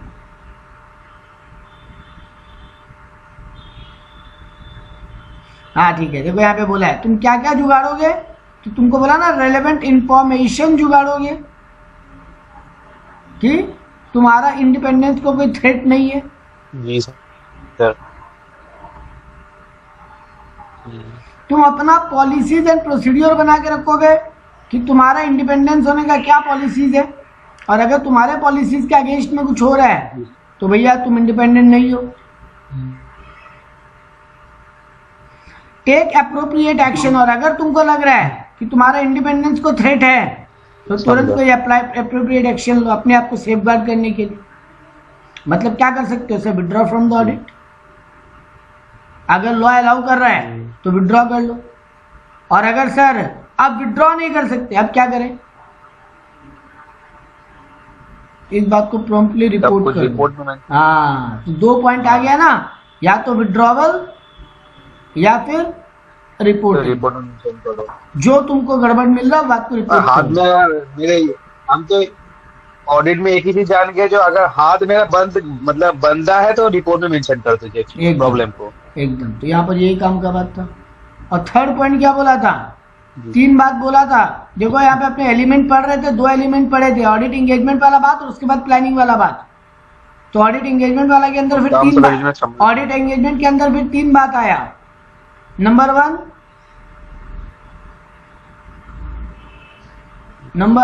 हाँ ठीक है। देखो यहाँ पे बोला है तुम क्या क्या जुगाड़ोगे, तो तुमको बोला ना रेलेवेंट इंफॉर्मेशन जुगाड़ोगे कि तुम्हारा इंडिपेंडेंस को कोई थ्रेट नहीं है। जी सर। तुम अपना पॉलिसीज एंड प्रोसीड्योर बना के रखोगे कि तुम्हारा इंडिपेंडेंस होने का क्या पॉलिसीज है, और अगर तुम्हारे पॉलिसीज के अगेंस्ट में कुछ हो रहा है तो भैया तुम इंडिपेंडेंट नहीं हो। टेक अप्रोप्रिएट एक्शन, और अगर तुमको लग रहा है कि तुम्हारा इंडिपेंडेंस को थ्रेट है तो तुरंत कोई अप्रोप्रिएट एक्शन लो अपने आप को सेफगार्ड करने के लिए। मतलब क्या कर सकते हो, sir withdraw from the audit. अगर लॉ अलाउ कर रहा है तो विड्रॉ कर लो, और अगर सर अब विड्रॉ नहीं कर सकते, अब क्या करें, इस बात को प्रॉम्प्टली रिपोर्ट करो। हाँ, तो 2 पॉइंट आ गया ना, या तो विड्रॉवल या फिर रिपोर्ट। जो तुमको गड़बड़ मिल रहा है बात को रिपोर्ट करो। हम तो ऑडिट में एक ही चीज जान गए, जो अगर हाथ मेरा मतलब बंदा है तो रिपोर्ट में मेंशन कर दीजिए प्रॉब्लम को एकदम। तो यहाँ पर यही काम का बात था। और थर्ड पॉइंट क्या बोला था, 3 बात बोला था। देखो यहाँ पे अपने एलिमेंट पढ़ रहे थे, 2 एलिमेंट पढ़े थे, ऑडिट एंगेजमेंट वाला बात और उसके बाद प्लानिंग वाला बात। तो ऑडिट एंगेजमेंट वाला के अंदर फिर 3 बात, ऑडिट एंगेजमेंट के अंदर फिर 3 बात आया। नंबर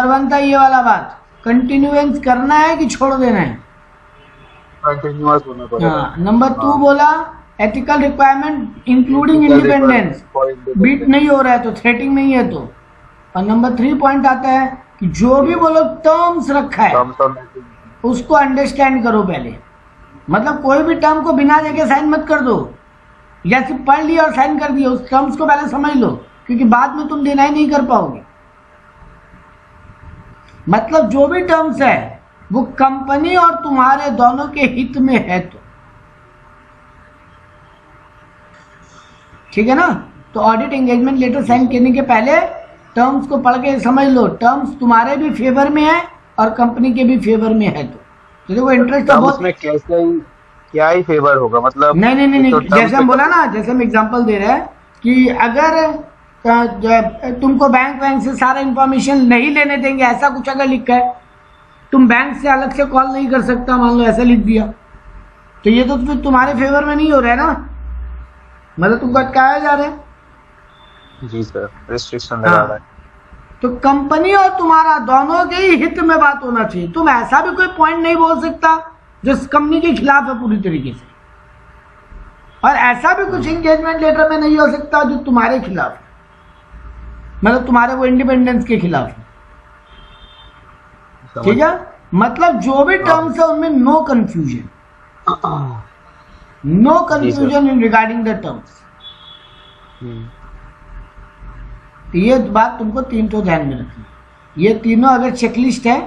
1 था ये वाला बात, कंटिन्यूएंस करना है कि छोड़ देना है, कंटिन्यूअस होना पड़ेगा। हाँ। नंबर 2 बोला ethical requirement including independence, beat नहीं हो रहा है तो थ्रेटिंग नहीं है तो। और नंबर 3 पॉइंट आता है कि जो भी वो लोग टर्म्स रखा है उसको अंडरस्टैंड करो पहले। मतलब कोई भी टर्म को बिना देखे साइन मत कर दो, या सिर्फ पढ़ लिया और साइन कर दिया, उस टर्म्स को पहले समझ लो, क्योंकि बाद में तुम डिनाई नहीं कर पाओगे। मतलब जो भी टर्म्स है वो कंपनी और तुम्हारे दोनों के हित में है, तो ठीक है ना। तो ऑडिट एंगेजमेंट लेटर साइन करने के पहले टर्म्स को पढ़ के समझ लो, टर्म्स तुम्हारे भी फेवर में है और कंपनी के भी फेवर में है। तो देखो इंटरेस्ट तो बहुत, कैसे क्या ही फेवर होगा, मतलब नहीं तो जैसे हम बोला ना, जैसे हम एग्जांपल दे रहे हैं कि अगर तुमको बैंक से सारा इंफॉर्मेशन नहीं लेने देंगे, ऐसा कुछ अगर लिखा है, तुम बैंक से अलग से कॉल नहीं कर सकता, मान लो ऐसा लिख दिया, तो ये तो फिर तुम्हारे फेवर में नहीं हो रहा है ना, मतलब तुमको अटकाया जा रहा है। जी सर, रिस्ट्रिक्शन लगा रहा है। तो कंपनी और तुम्हारा दोनों के ही हित में बात होना चाहिए। तुम ऐसा भी कोई पॉइंट नहीं बोल सकता जो कंपनी के खिलाफ है पूरी तरीके से, और ऐसा भी कुछ एंगेजमेंट लेटर में नहीं हो सकता जो तुम्हारे खिलाफ है, मतलब तुम्हारे वो इंडिपेंडेंस के खिलाफ है। ठीक है, मतलब जो भी टर्म्स है उनमें no confusion, no confusion in regarding the terms. ये बात तुमको 3 तो ध्यान में रखनी। ये तीनों अगर चेकलिस्ट है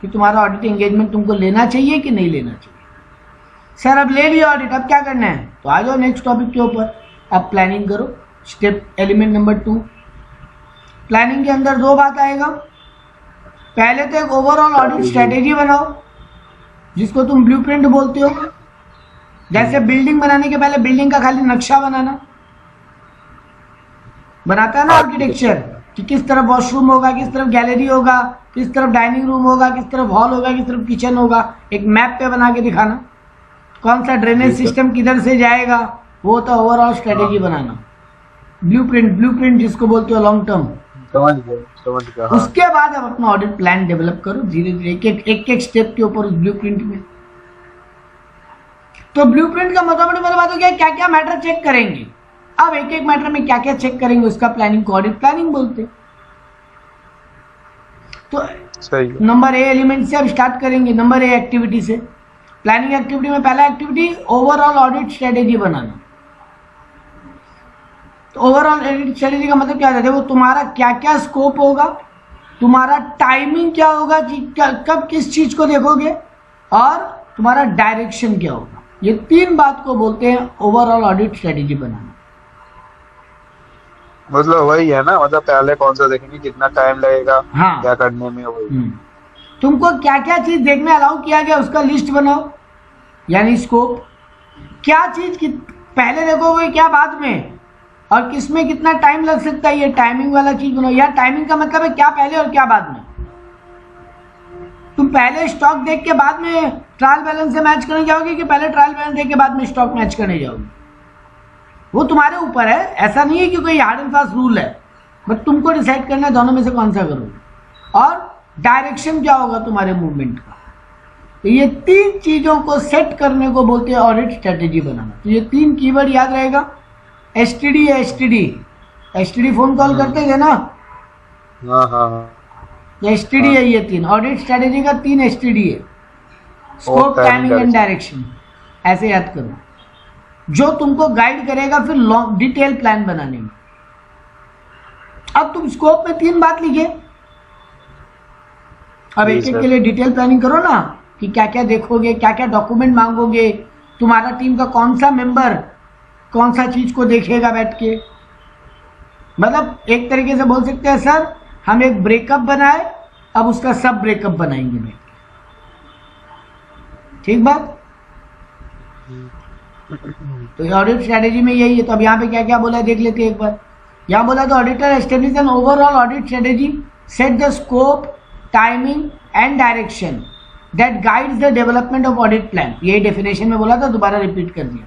कि तुम्हारा ऑडिट एंगेजमेंट तुमको लेना चाहिए कि नहीं लेना चाहिए। सर अब ले लिया ऑडिट, अब क्या करना है, तो आ जाओ नेक्स्ट टॉपिक के ऊपर। अब प्लानिंग करो, स्टेप एलिमेंट नंबर 2। प्लानिंग के अंदर 2 बात आएगा। पहले तो एक ओवरऑल ऑडिट स्ट्रेटेजी बनाओ, जिसको तुम ब्लूप्रिंट बोलते हो। जैसे बिल्डिंग बनाने के पहले बिल्डिंग का खाली नक्शा बनाता है ना आर्किटेक्चर, कि किस तरफ वॉशरूम होगा, किस तरफ गैलरी होगा, किस तरफ डाइनिंग रूम होगा, किस तरफ हॉल होगा, किस तरफ किचन होगा, एक मैप पे बना के दिखाना, कौन सा ड्रेनेज सिस्टम किधर से जाएगा, वो तो ओवरऑल स्ट्रेटेजी बनाना। ब्लूप्रिंट जिसको बोलते हो लॉन्ग टर्म। समझ गया। उसके बाद अब अपना ऑडिट प्लान डेवलप करो धीरे धीरे, एक स्टेप के ऊपर उस ब्लूप्रिंट में। तो ब्लूप्रिंट का मोटामोटी बात हो गया क्या क्या मैटर चेक करेंगे। अब एक मैटर में क्या क्या चेक करेंगे उसका प्लानिंग को ऑडिट प्लानिंग बोलते। तो नंबर ए एलिमेंट से अब स्टार्ट करेंगे, नंबर ए एक्टिविटी से। प्लानिंग एक्टिविटी में पहला एक्टिविटी ओवरऑल ऑडिट स्ट्रेटेजी बनाना। तो ओवरऑल ऑडिट स्ट्रेटेजी का मतलब क्या है, वो तुम्हारा क्या क्या स्कोप होगा, तुम्हारा टाइमिंग क्या होगा, कब किस चीज को देखोगे, और तुम्हारा डायरेक्शन क्या होगा। ये 3 बात को बोलते हैं ओवरऑल ऑडिट स्ट्रेटेजी बनाना। मतलब वही है ना, मतलब पहले कौन सा देखेंगे, कितना टाइम लगेगा, हाँ, क्या करने में, वही तुमको क्या क्या चीज देखने अलाउ किया गया उसका लिस्ट बनाओ, यानी स्कोप। क्या चीज पहले देखोगे क्या बाद में, और किसमें कितना टाइम लग सकता है, ये टाइमिंग वाला चीज बनाओ। या टाइमिंग का मतलब है क्या पहले और क्या बाद में। तुम पहले स्टॉक देख के बाद में ट्रायल बैलेंस से मैच करने जाओगे कि पहले ट्रायल बैलेंस देख के बाद में स्टॉक मैच करने जाओगे, वो तुम्हारे ऊपर है। ऐसा नहीं है कि कोई हार्ड एंड फास्ट रूल है, बट तुमको डिसाइड करना है दोनों में से कौन सा करोगे, और डायरेक्शन क्या होगा तुम्हारे मूवमेंट का। तो ये 3 चीजों को सेट करने को बोलते हैं ऑडिट स्ट्रेटेजी बनाना। तो ये 3 कीवर्ड याद रहेगा। एसटीडी है, एसटीडी फोन कॉल करते थे ना, एसटीडी है ये 3। ऑडिट स्ट्रेटेजी का 3 एसटीडी है, स्कोप, टाइमिंग एंड डायरेक्शन। ऐसे याद करो, जो तुमको गाइड करेगा फिर लॉन्ग डिटेल प्लान बनाने में। अब तुम स्कोप में 3 बात लिखे, अब एक एक के लिए डिटेल प्लानिंग करो ना, कि क्या क्या देखोगे, क्या क्या डॉक्यूमेंट मांगोगे, तुम्हारा टीम का कौन सा मेंबर कौन सा चीज को देखेगा बैठ के। मतलब एक तरीके से बोल सकते हैं सर हम एक ब्रेकअप बनाए, अब उसका सब ब्रेकअप बनाएंगे बैठ के। ठीक बात। तो ऑडिट स्ट्रेटेजी में यही है। तो अब यहाँ पे क्या क्या बोला है देख लेते हैं एक बार। यहाँ बोला तो auditor establish an overall audit strategy, set the scope, timing and direction that guides the development of audit plan. यही डेफिनेशन में बोला था, दोबारा रिपीट कर दिया।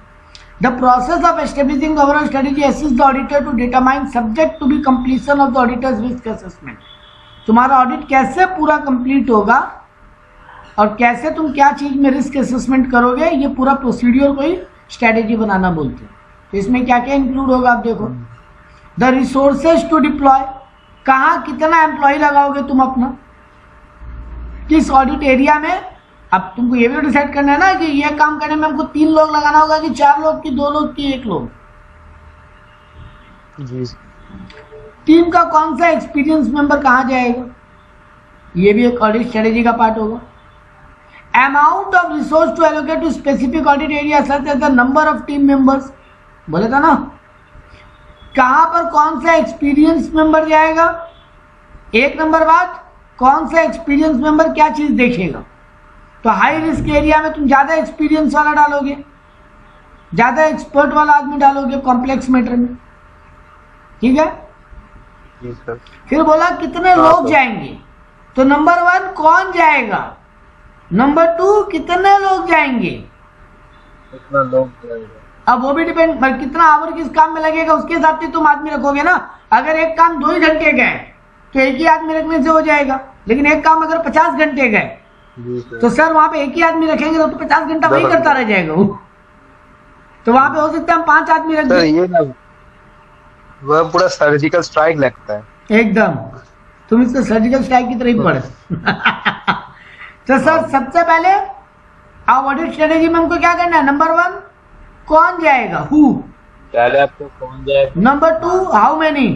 The process of establishing the overall strategy assist the auditor to determine subject to be completion of the auditor's risk assessment. तुम्हारा audit कैसे पूरा कंप्लीट होगा और कैसे तुम क्या चीज में रिस्क असेसमेंट करोगे, ये पूरा प्रोसीड्यूर को ही स्ट्रेटेजी बनाना बोलते हैं। तो इसमें क्या क्या इंक्लूड होगा आप देखो। द रिसोर्सेज टू डिप्लॉय, कहाँ कितना एम्प्लॉय लगाओगे तुम अपना, किस ऑडिट एरिया में। अब तुमको ये भी डिसाइड करना है ना कि ये काम करने में हमको 3 लोग लगाना होगा कि 4 लोग की 2 लोग की 1 लोग। टीम का कौन सा एक्सपीरियंस मेंबर कहाँ जाएगा, ये भी एक ऑडिट स्ट्रेटेजी का पार्ट होगा। Amount of resource to allocate to specific audit area such as the number of team members, बोले था ना, कहां पर कौन सा एक्सपीरियंस मेंबर जाएगा। 1 नंबर बात, कौन सा एक्सपीरियंस मेंबर क्या चीज देखेगा। तो हाई रिस्क एरिया में तुम ज्यादा एक्सपीरियंस वाला डालोगे, ज्यादा एक्सपर्ट वाला आदमी डालोगे कॉम्प्लेक्स मैटर में। ठीक है। फिर बोला कितने लोग जाएंगे, तो नंबर 1 कौन जाएगा, नंबर 2 कितने लोग जाएंगे, कितना लोग जाएगा। अब वो भी डिपेंड, कितना आवर किस काम में लगेगा उसके हिसाब से तुम आदमी रखोगे ना। अगर एक काम 2 ही घंटे गए तो एक ही आदमी रखने से हो जाएगा, लेकिन एक काम अगर 50 घंटे गए तो सर वहां पे एक ही आदमी रखेंगे तो 50 घंटा वही करता रह जाएगा वो। तो वहां पे हो सकता है हम 5 आदमी रख दें। ये ना वह पूरा सर्जिकल स्ट्राइक लगता है एकदम। तुम इसको सर्जिकल स्ट्राइक की तरह ही पढ़े। तो सर सबसे पहले ऑडिट स्ट्रेटेजी में हमको क्या करना है, नंबर 1 कौन जाएगा, हु, पहले आपको कौन जाएगा। नंबर 2 हाउ मेनी,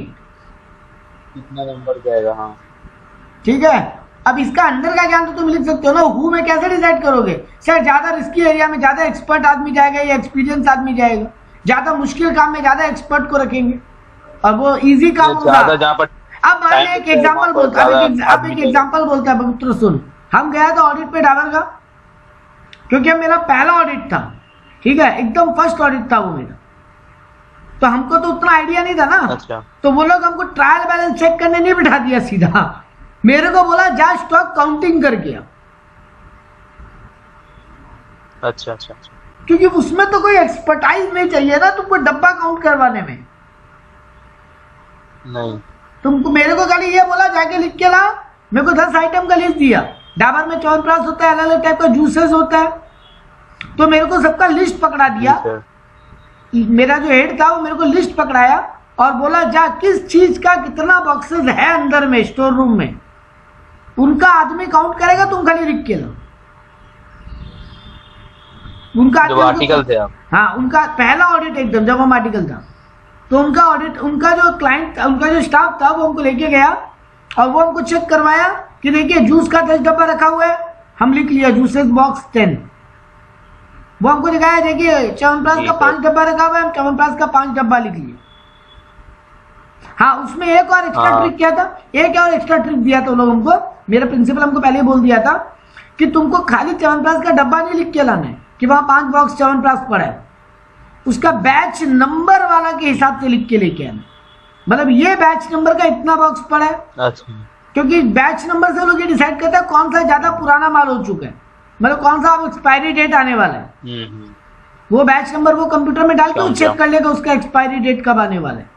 कितना नंबर जाएगा। हाँ ठीक है। अब इसका अंदर का ज्ञान तो तुम लिख सकते हो ना, हु में कैसे डिसाइड करोगे। सर ज्यादा रिस्की एरिया में ज्यादा एक्सपर्ट आदमी जाएगा या एक्सपीरियंस आदमी जाएगा, ज्यादा मुश्किल काम में ज्यादा एक्सपर्ट को रखेंगे और वो इजी काम होगा। अब मैं एक एग्जाम्पल बोलता है, अब एक एग्जाम्पल बोलता है पवित्र, सुन। हम गया था ऑडिट पे डाबर का, क्योंकि मेरा पहला ऑडिट था, ठीक है, एकदम फर्स्ट ऑडिट था वो मेरा, तो हमको तो उतना आइडिया नहीं था ना। अच्छा। तो वो लोग हमको ट्रायल बैलेंस चेक करने नहीं बिठा दिया सीधा, मेरे को बोला जा स्टॉक काउंटिंग करके। अच्छा अच्छा अच्छा। क्योंकि उसमें तो कोई एक्सपर्टाइज नहीं चाहिए ना तुमको डब्बा काउंट करवाने में। नहीं, तुमको मेरे को खाली ये बोला जाके लिख के ला, मेरे को 10 आइटम का लिस्ट दिया। डाबर में च्यवनप्राश होता है, अलग अलग टाइप का जूसेस होता है, तो मेरे को सबका लिस्ट पकड़ा दिया। मेरा जो हेड था वो मेरे को लिस्ट पकड़ाया और बोला जा किस चीज का कितना बॉक्सेस है अंदर में स्टोर रूम में, उनका आदमी काउंट करेगा, तुम खाली लिख के लो। उनका आर्टिकल थे आप। हाँ, उनका पहला ऑडिट एकदम जब हम आर्टिकल था, तो उनका ऑडिट, उनका जो क्लाइंट, उनका जो स्टाफ था वो हमको लेके गया और वो हमको चेक करवाया कि देखिए जूस का 10 डब्बा रखा हुआ है, हम लिख लिया जूसेस बॉक्स 10। वो हमको दिखाया देखिए च्यवनप्राश का 5 डब्बा रखा हुआ है, हम च्यवनप्राश का 5 डब्बा लिख लिया। हाँ, उसमें एक और एक्स्ट्रा ट्रिक किया था, एक और एक्स्ट्रा ट्रिक दिया था लोग हमको। मेरा प्रिंसिपल हमको पहले ही बोल दिया था कि तुमको खाली च्यवनप्राश का डब्बा नहीं लिख के लाना है कि वहां 5 बॉक्स च्यवनप्राश पड़ा है, उसका बैच नंबर वाला के हिसाब से लिख के लेके आना। मतलब ये बैच नंबर का इतना बॉक्स पड़ा है। अच्छा। क्योंकि बैच नंबर से लोग ये डिसाइड करते हैं कौन सा ज्यादा पुराना माल हो चुका है, मतलब कौन सा अब एक्सपायरी डेट आने वाला है। वो बैच नंबर वो कंप्यूटर में डाल के वो चेक कर लेगा उसका एक्सपायरी डेट कब आने वाला है।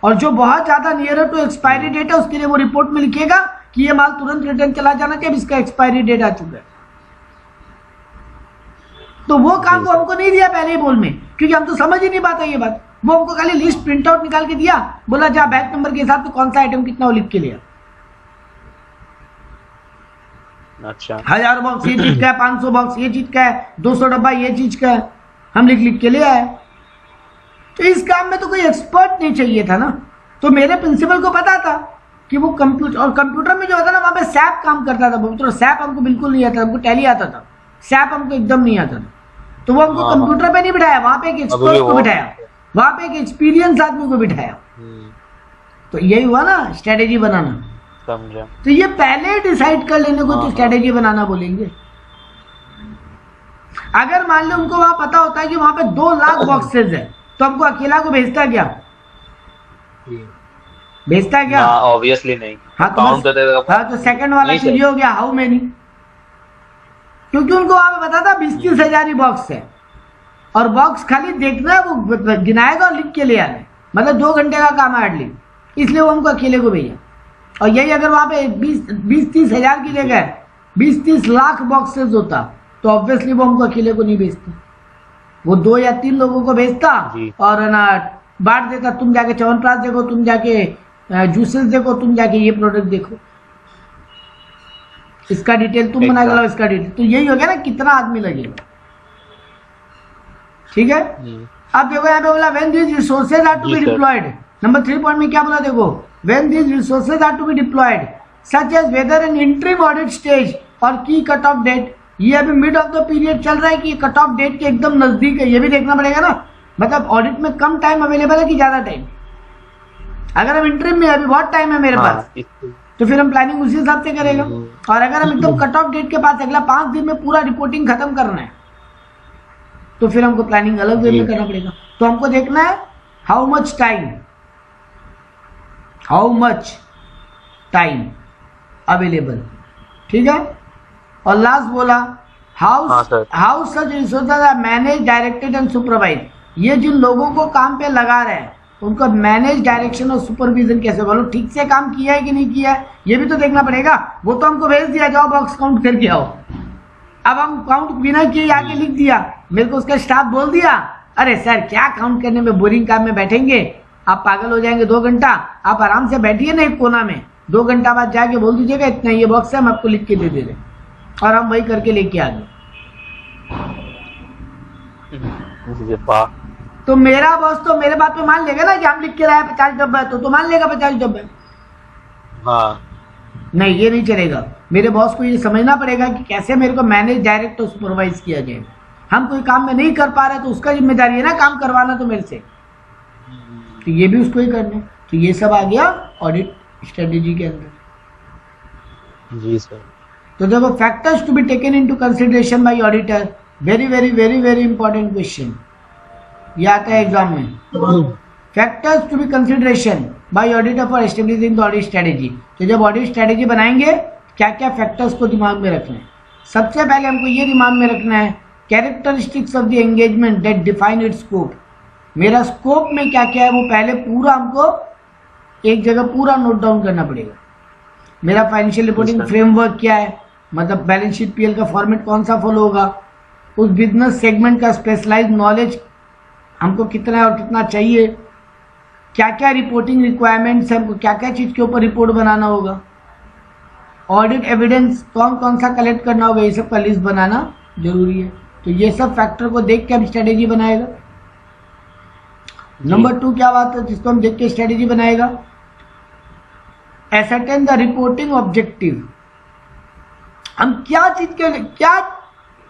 और जो बहुत ज्यादा नियर टू एक्सपायरी डेट है उसके लिए वो रिपोर्ट में लिखेगा कि ये माल तुरंत रिटर्न चला जाना चाहिए, इसका एक्सपायरी डेट आ चुका है। तो वो काम को हमको नहीं दिया पहले ही बोल में, क्योंकि हम तो समझ ही नहीं पाते ये बात। वो हमको खाली लिस्ट प्रिंट आउट निकाल के दिया, बोला जा बैच नंबर के हिसाब से कौन सा आइटम कितना वो लिख के लिया। अच्छा, 1000 बॉक्स ये चीज का है, 500 बॉक्स ये चीज का है, 200 डब्बा ये चीज का है, हम लिख के ले आए। तो इस काम में तो कोई एक्सपर्ट नहीं चाहिए था ना। तो मेरे प्रिंसिपल को पता था कि वो कंप्यूटर, और कंप्यूटर में जो होता ना वहां पे सैप काम करता था। तो सैप हमको बिल्कुल नहीं आता, हमको टैली आता था, सैप हमको एकदम नहीं आता था। तो वो हमको कंप्यूटर पे नहीं बिठाया, वहां पे एक एक्सपर्ट को बिठाया, वहां पे एक एक्सपीरियंस आदमी को बिठाया। तो यही हुआ ना स्ट्रेटेजी बनाना, समझा। तो ये पहले डिसाइड कर लेने को तो स्ट्रेटेजी बनाना बोलेंगे। अगर मान लो उनको वहां पता होता है कि वहां पे 2 लाख बॉक्सेस है, तो हमको अकेला को भेजता क्या? भेजता क्या? ऑब्वियसली नहीं। हाँ तो सेकंड वाला चीज हो गया हाउ मेनी, क्योंकि उनको वहां पे पता था 20-30 हजार ही बॉक्स है, और बॉक्स खाली देखना है, वो गिनाएगा और लिख के ले आना, मतलब 2 घंटे का काम है हार्डली, इसलिए वो हमको अकेले को भेजा। और यही अगर वहां पे 20-30 हजार की जगह 20-30 लाख बॉक्सेस होता तो ऑब्वियसली वो हमको अकेले को नहीं भेजता, वो 2 या 3 लोगों को भेजता और ना बांट देता, तुम जाके च्यवनप्राश देखो, तुम जाके जूसेस देखो, तुम जाके ये प्रोडक्ट देखो, इसका डिटेल तुम बना के लाओ, इसका डिटेल। तो यही हो गया ना, कितना आदमी लगेगा। ठीक है, अब देखो यहाँ पे बोला when these resources are to be deployed. Number 3 point में क्या बोला देखो, when these resources are to be deployed such as whether an interim audit stage और की कट ऑफ डेट। ये अभी मिड ऑफ द पीरियड चल रहा है कि कट ऑफ डेट के एकदम नजदीक है, ये भी देखना पड़ेगा ना। मतलब ऑडिट में कम टाइम अवेलेबल है कि ज्यादा टाइम? अगर हम इंटरिम में अभी बहुत टाइम है मेरे पास, तो फिर हम प्लानिंग उसी हिसाब से करेगा। और अगर हम एकदम कट ऑफ डेट के पास अगला 5 दिन में पूरा रिपोर्टिंग खत्म करना है, तो फिर हमको प्लानिंग अलग वे में करना पड़ेगा। तो हमको देखना है हाउ मच टाइम अवेलेबल। ठीक है, और लास्ट बोला how such resources are manage, directed and supervise. ये जिन लोगों को काम पे लगा रहे हैं उनको मैनेज, डायरेक्शन और सुपरविजन कैसे, बोलो ठीक से काम किया है कि नहीं किया है, ये भी तो देखना पड़ेगा। वो तो हमको भेज दिया जाओ बॉक्स काउंट करके आओ, अब हम काउंट बिना किए आके लिख दिया, मेरे को उसका स्टाफ बोल दिया अरे सर क्या काउंट करने में, बोरिंग काम में बैठेंगे, आप पागल हो जाएंगे 2 घंटा, आप आराम से बैठिए ना एक कोना में, 2 घंटा बाद जाके बोल दीजिएगा इतना ये बॉक्स है, हम आपको लिख के दे दे रहे, और हम वही करके लेके आ गए। तो मेरा बॉस तो मेरे बात पे मान लेगा ना कि हम लिख के लाए 50 डब्बा है, तो मान लेगा 50 डब्बा। हाँ नहीं, ये नहीं चलेगा। मेरे बॉस को ये समझना पड़ेगा कि कैसे मेरे को मैनेज, डायरेक्ट और सुपरवाइज किया जाए। हम कोई काम में नहीं कर पा रहे तो उसका जिम्मेदारी है ना काम करवाना तो मेरे से, तो ये भी उसको ही करना। तो ये सब आ गया ऑडिट स्ट्रेटेजी के अंदर। जी सर। तो देखो factors to be taken into consideration by auditor, very very very very important question, ये आता है एग्जाम में। Factors to be consideration by auditor for establishing the audit strategy. तो जब ऑडिट स्ट्रेटेजी बनाएंगे क्या क्या फैक्टर्स को दिमाग में रखना है? सबसे पहले हमको ये दिमाग में रखना है characteristics of the engagement that define it's scope. मेरा स्कोप में क्या क्या है वो पहले पूरा हमको एक जगह पूरा नोट डाउन करना पड़ेगा। मेरा फाइनेंशियल रिपोर्टिंग फ्रेमवर्क क्या है, मतलब बैलेंस शीट पीएल का फॉर्मेट कौन सा फॉलो होगा, उस बिजनेस सेगमेंट का स्पेशलाइज्ड नॉलेज हमको कितना है और कितना चाहिए, क्या क्या रिपोर्टिंग रिक्वायरमेंट्स है, हमको क्या क्या चीज़ के ऊपर रिपोर्ट बनाना होगा, ऑडिट एविडेंस कौन कौन सा कलेक्ट करना होगा, ये सब का लिस्ट बनाना जरूरी है। तो ये सब फैक्टर को देख के हम स्ट्रेटेजी बनाएगा। नंबर 2 क्या बात है जिसको हम देख के स्ट्रेटेजी बनाएगा, एसर्टेन द रिपोर्टिंग ऑब्जेक्टिव। हम क्या चीज के, क्या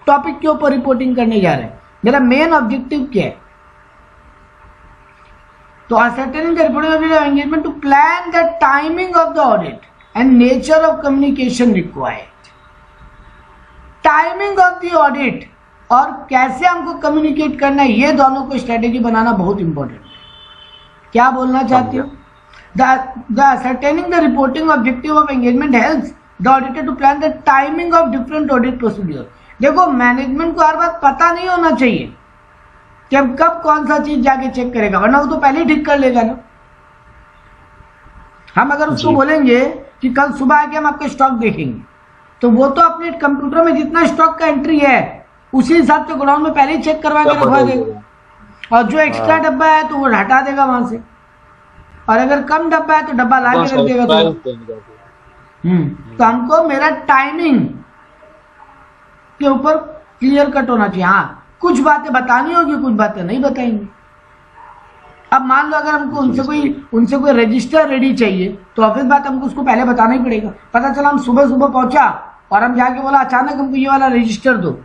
टॉपिक के ऊपर रिपोर्टिंग करने जा रहे हैं, मेरा मेन ऑब्जेक्टिव क्या है। तो ascertaining the reporting of engagement to plan the timing of the audit and nature of communication required. Timing of the audit और कैसे हमको कम्युनिकेट करना है, ये दोनों को स्ट्रेटेजी बनाना बहुत इंपॉर्टेंट है। क्या बोलना चाहती हूँ, the ascertaining the reporting objective of engagement helps the auditor to plan the timing of different audit procedure। देखो मैनेजमेंट को हर बात पता नहीं होना चाहिए कि अब कब कौन सा चीज जाके चेक करेगा, वरना वो तो पहले ही ठीक कर लेगा ना। हम अगर उसको बोलेंगे कि कल सुबह आके हम आपके स्टॉक देखेंगे, तो वो तो अपने कंप्यूटर में जितना स्टॉक का एंट्री है उसी हिसाब से गोडाउन में पहले ही चेक करवा के रखवा देगा, और जो एक्स्ट्रा डब्बा है तो वो हटा देगा वहां से, और अगर कम डब्बा है तो डब्बा ला के रख देगा। तो हमको मेरा टाइमिंग के ऊपर क्लियर कट होना चाहिए। हाँ, कुछ बातें बतानी होगी, कुछ बातें नहीं बताएंगे। अब मान लो अगर हमको उनसे कोई रजिस्टर रेडी चाहिए, तो ऑफिस बात हमको उसको पहले बताना ही पड़ेगा। पता चला हम सुबह सुबह पहुंचा और हम जाके बोला अचानक हमको ये वाला रजिस्टर दो,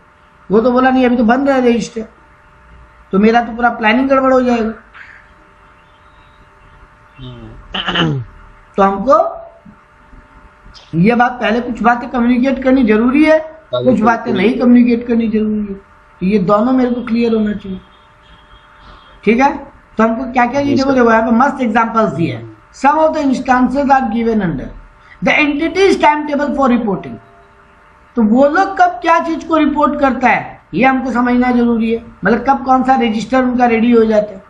वो तो बोला नहीं अभी तो बंद है रजिस्टर, तो मेरा तो पूरा प्लानिंग गड़बड़ हो जाएगा। तो हमको ये बात पहले कुछ बातें कम्युनिकेट करनी जरूरी है, कुछ बातें नहीं कम्युनिकेट करनी जरूरी है। तो ये दोनों मेरे को क्लियर होना चाहिए, ठीक है। तो हमको क्या क्या चीजें देखो यहाँ पे मस्त एग्जांपल्स दिए हैं। Some of the instances are given under the entities time table for reporting. तो वो लोग कब क्या चीज को रिपोर्ट करता है ये हमको समझना जरूरी है, मतलब कब कौन सा रजिस्टर उनका रेडी हो जाता है,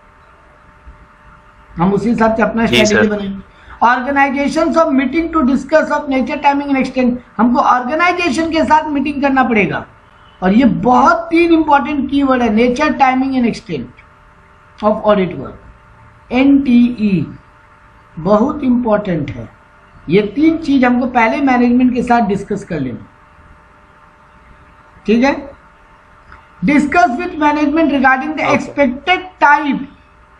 हम उसी हिसाब से अपना स्ट्रेटेजी बनाएंगे। Organisation of meeting to discuss of nature timing and extend, हमको ऑर्गेनाइजेशन के साथ मीटिंग करना पड़ेगा, और ये बहुत 3 इंपॉर्टेंट कीवर्ड है, nature timing and extend of audit work, NTE, बहुत इंपॉर्टेंट है। ये 3 चीज हमको पहले मैनेजमेंट के साथ डिस्कस कर लेना, ठीक है। Discuss with management regarding the expected type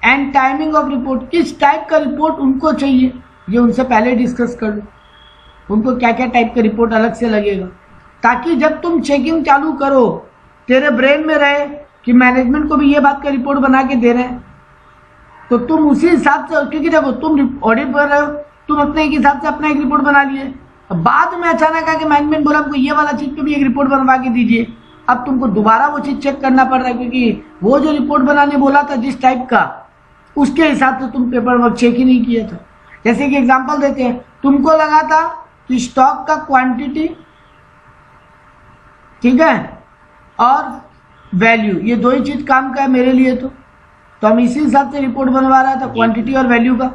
and timing of report, किस टाइप का रिपोर्ट उनको चाहिए ये उनसे पहले डिस्कस कर लो, उनको क्या क्या टाइप का रिपोर्ट अलग से लगेगा, ताकि जब तुम चेकिंग चालू करो तेरे ब्रेन में रहे कि मैनेजमेंट को भी ये बात का रिपोर्ट बना के दे रहे हैं, तो तुम उसी हिसाब से, क्योंकि देखो तुम ऑडिट कर रहे हो, तुम अपने एक हिसाब से अपना एक रिपोर्ट बना लिए, अब बाद में अचानक आके मैनेजमेंट बोला हमको ये वाला चीज पे भी एक रिपोर्ट बनवा के दीजिए, अब तुमको दोबारा वो चीज चेक करना पड़ रहा है, क्योंकि वो जो रिपोर्ट बनाने बोला था जिस टाइप का, उसके हिसाब से तुम पेपर वर्क चेक ही नहीं किया था। जैसे कि एग्जांपल देते हैं, तुमको लगा था कि स्टॉक का क्वांटिटी, ठीक है, और वैल्यू, ये 2 ही चीज काम का है मेरे लिए, तो हम इसी हिसाब से रिपोर्ट बनवा रहा था, क्वांटिटी और वैल्यू का।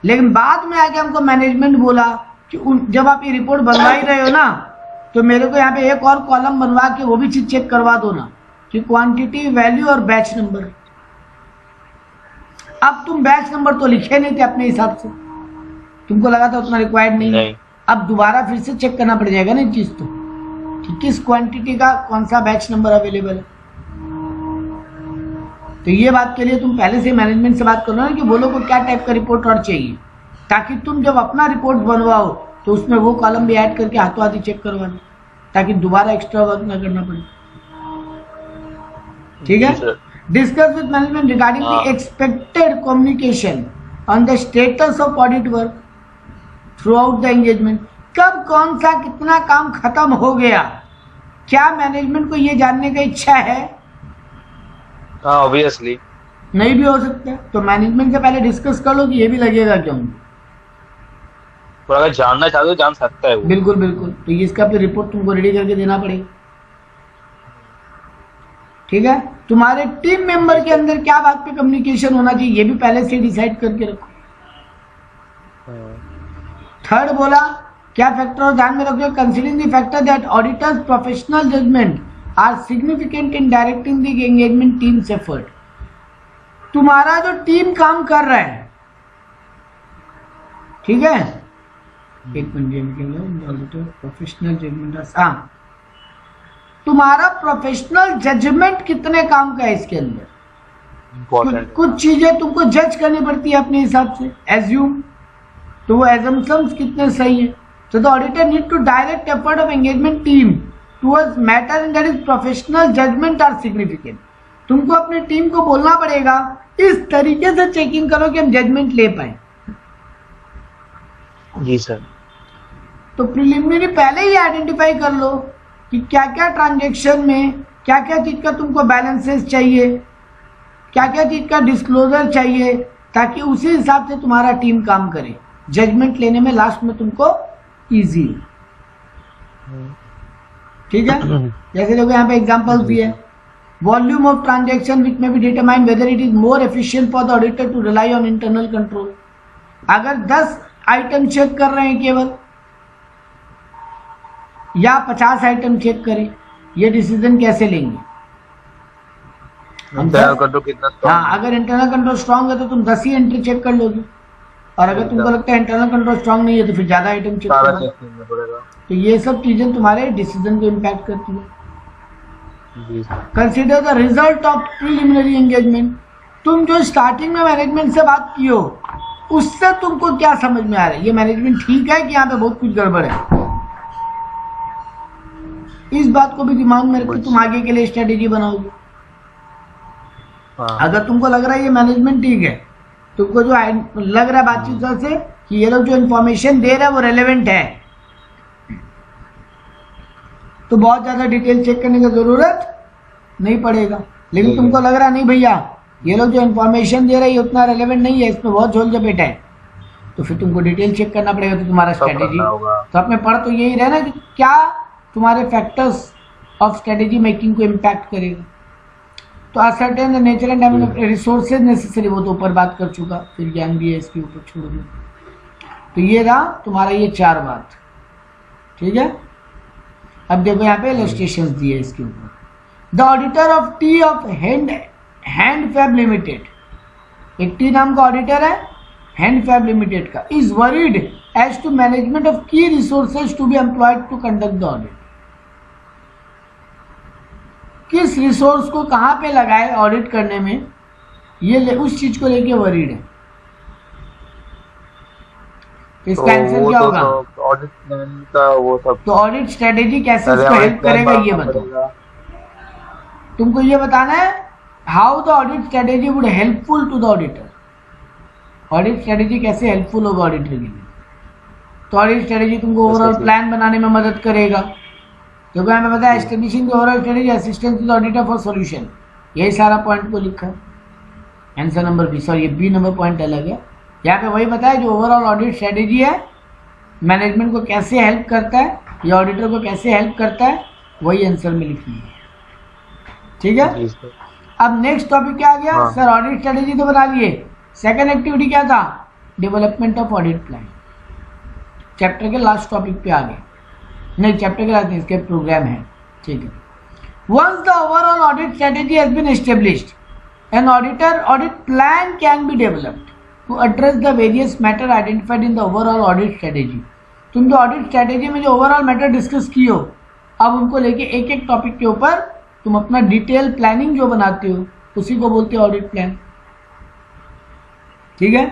लेकिन बाद में आके हमको मैनेजमेंट बोला कि जब आप ये रिपोर्ट बनवा ही रहे हो ना, तो मेरे को यहाँ पे एक और कॉलम बनवा के वो भी चीज चेक करवा दो ना, कि क्वांटिटी, वैल्यू और बैच नंबर। अब तुम बैच नंबर तो लिखे नहीं थे अपने हिसाब से, तुमको लगा था उतना रिक्वायर्ड नहीं। अब दोबारा फिर से चेक करना पड़ जाएगा ना चीज, तो कि किस क्वांटिटी का कौन सा बैच नंबर अवेलेबल है। तो ये बात के लिए तुम पहले से मैनेजमेंट से बात करो ना कि वो लोग को क्या टाइप का रिपोर्ट और चाहिए, ताकि तुम जब अपना रिपोर्ट बनवाओ तो उसमें वो कॉलम भी ऐड करके हाथों हाथी चेक करवा दो, ताकि दोबारा एक्स्ट्रा वर्क ना करना पड़े, ठीक है। Discuss with management regarding the expected communication on the status of audit work through out the engagement, कब कौन सा कितना काम खत्म हो गया, क्या मैनेजमेंट को ये जानने का इच्छा है? ऑब्वियसली नहीं भी हो सकता, तो मैनेजमेंट से पहले डिस्कस कर लो कि ये भी लगेगा क्यों, तो अगर जानना चाहते हो जान सकता है वो। बिल्कुल बिल्कुल, तो इसका फिर रिपोर्ट तुमको रेडी करके देना पड़ेगा, ठीक है। तुम्हारे टीम मेंबर के अंदर क्या बात पे कम्युनिकेशन होना चाहिए ये भी पहले से डिसाइड करके रखो। थर्ड बोला क्या फैक्टर और ध्यान में रखो, considering the factor that auditor's professional judgement are significant in directing the engagement team's effort. तुम्हारा जो टीम काम कर रहा है, ठीक है, एक मिनट, प्रोफेशनल जजमेंट, हाँ, तुम्हारा प्रोफेशनल जजमेंट कितने काम का है इसके अंदर, कुछ चीजें तुमको जज करनी पड़ती है अपने हिसाब से, एज्यूम, तो वो एजम्पशंस कितने सही है। तो the auditor need to direct effort of engagement team towards matter in that is professional judgement are significant. तुमको अपनी टीम को बोलना पड़ेगा इस तरीके से चेकिंग करो कि हम जजमेंट ले पाए। जी सर। तो प्रिलिमिनरी पहले ही आइडेंटिफाई कर लो कि क्या क्या ट्रांजैक्शन में क्या क्या चीज का तुमको बैलेंसेस चाहिए, क्या क्या चीज का डिस्क्लोजर चाहिए, ताकि उसी हिसाब से तुम्हारा टीम काम करे, जजमेंट लेने में लास्ट में तुमको इजी, ठीक है। जैसे देखो यहाँ पे एग्जांपल्स दिए, वॉल्यूम ऑफ ट्रांजैक्शन विच में be determine whether it is more efficient for the auditor to rely on internal control. अगर 10 आइटम चेक कर रहे हैं केवल, या 50 आइटम चेक करें, ये डिसीजन कैसे लेंगे? इंटरनल कंट्रोल कितना स्ट्रांग? हाँ, अगर इंटरनल कंट्रोल स्ट्रांग है तो तुम 10 ही एंट्री चेक कर लोगे, और अगर तुमको लगता है इंटरनल कंट्रोल स्ट्रांग नहीं है तो फिर ज्यादा आइटम चेक करना पड़ेगा। तो ये सब चीजें तुम्हारे डिसीजन को इम्पैक्ट करती है। Consider the result of preliminary engagement. तुम जो स्टार्टिंग में मैनेजमेंट से बात की हो उससे तुमको क्या समझ में आ रहा है? ये मैनेजमेंट ठीक है कि यहाँ पे बहुत कुछ गड़बड़ है? इस बात को भी दिमाग में रख के तुम आगे के लिए स्ट्रेटेजी बनाओगे। अगर तुमको लग रहा है ये मैनेजमेंट ठीक है, तुमको जो लग रहा है बातचीत से कि ये लोग जो इन्फॉर्मेशन दे रहे हैं वो रेलेवेंट है, तो बहुत ज्यादा डिटेल चेक करने की जरूरत नहीं पड़ेगा। लेकिन तुमको लग रहा नहीं भैया ये लोग जो इन्फॉर्मेशन दे रहे हैं उतना रेलेवेंट नहीं है, इसमें बहुत झोल झपेट है, तो फिर तुमको डिटेल चेक करना पड़ेगा। तो तुम्हारा स्ट्रेटेजी तो अपने पढ़ तो यही रहना कि क्या तुम्हारे फैक्टर्स ऑफ स्ट्रेटेजी मेकिंग को इम्पैक्ट करेगा। तो ascertain the nature and timing of resources necessary, वो तो ऊपर बात कर चुका, फिर ज्ञान भी है इसके ऊपर छोड़ दो। तो ये रहा तुम्हारा ये 4 बात, ठीक है। अब देखो यहाँ पे इलस्ट्रेशंस दिए इसके ऊपर। The auditor of T of Handfab limited, एक टी नाम का ऑडिटर है हैंडफैब लिमिटेड का, is worried as to management of key resources to be employed to conduct the audit. किस रिसोर्स को कहां पे लगाए ऑडिट करने में, ये उस चीज को लेके वरीड है। इसका आंसर क्या होगा? ऑडिट का वो सब, तो ऑडिट स्ट्रेटेजी कैसे उसको हेल्प करेगा ये बताओ। तुमको ये बताना है how the audit strategy would helpful to the auditor. Audit strategy कैसे हेल्पफुल होगा ऑडिटर के लिए? तो ऑडिट स्ट्रेटेजी तुमको ओवरऑल प्लान बनाने में मदद करेगा। जो मैं बताया establishing the overall strategy assistance to the auditor for solution, यही सारा पॉइंट को लिखा है। आंसर नंबर बी, सॉरी ये बी नंबर पॉइंट अलग है। यहाँ पे वही बताया जो ओवरऑल ऑडिट स्ट्रेटेजी है मैनेजमेंट को कैसे हेल्प करता है या ऑडिटर को कैसे हेल्प करता है, वही आंसर में लिखी है, ठीक है। अब नेक्स्ट टॉपिक क्या आ गया? हाँ। सर ऑडिट स्ट्रेटेजी तो बना लिए, सेकंड एक्टिविटी क्या था? Development of audit plan. Chapter के लास्ट टॉपिक पे आ गए, नहीं चैप्टर के लास्ट नहीं, इसके प्रोग्राम है, ठीक है। Once the overall audit strategy has been established, an audit plan can be developed to address the various matter identified in the overall audit strategy. तुम जो ऑडिट स्ट्रेटेजी में जो ओवरऑल मैटर डिस्कस की हो, अब उनको लेके एक एक टॉपिक के ऊपर तुम अपना डिटेल प्लानिंग जो बनाते हो उसी को बोलते हो ऑडिट प्लान, ठीक है।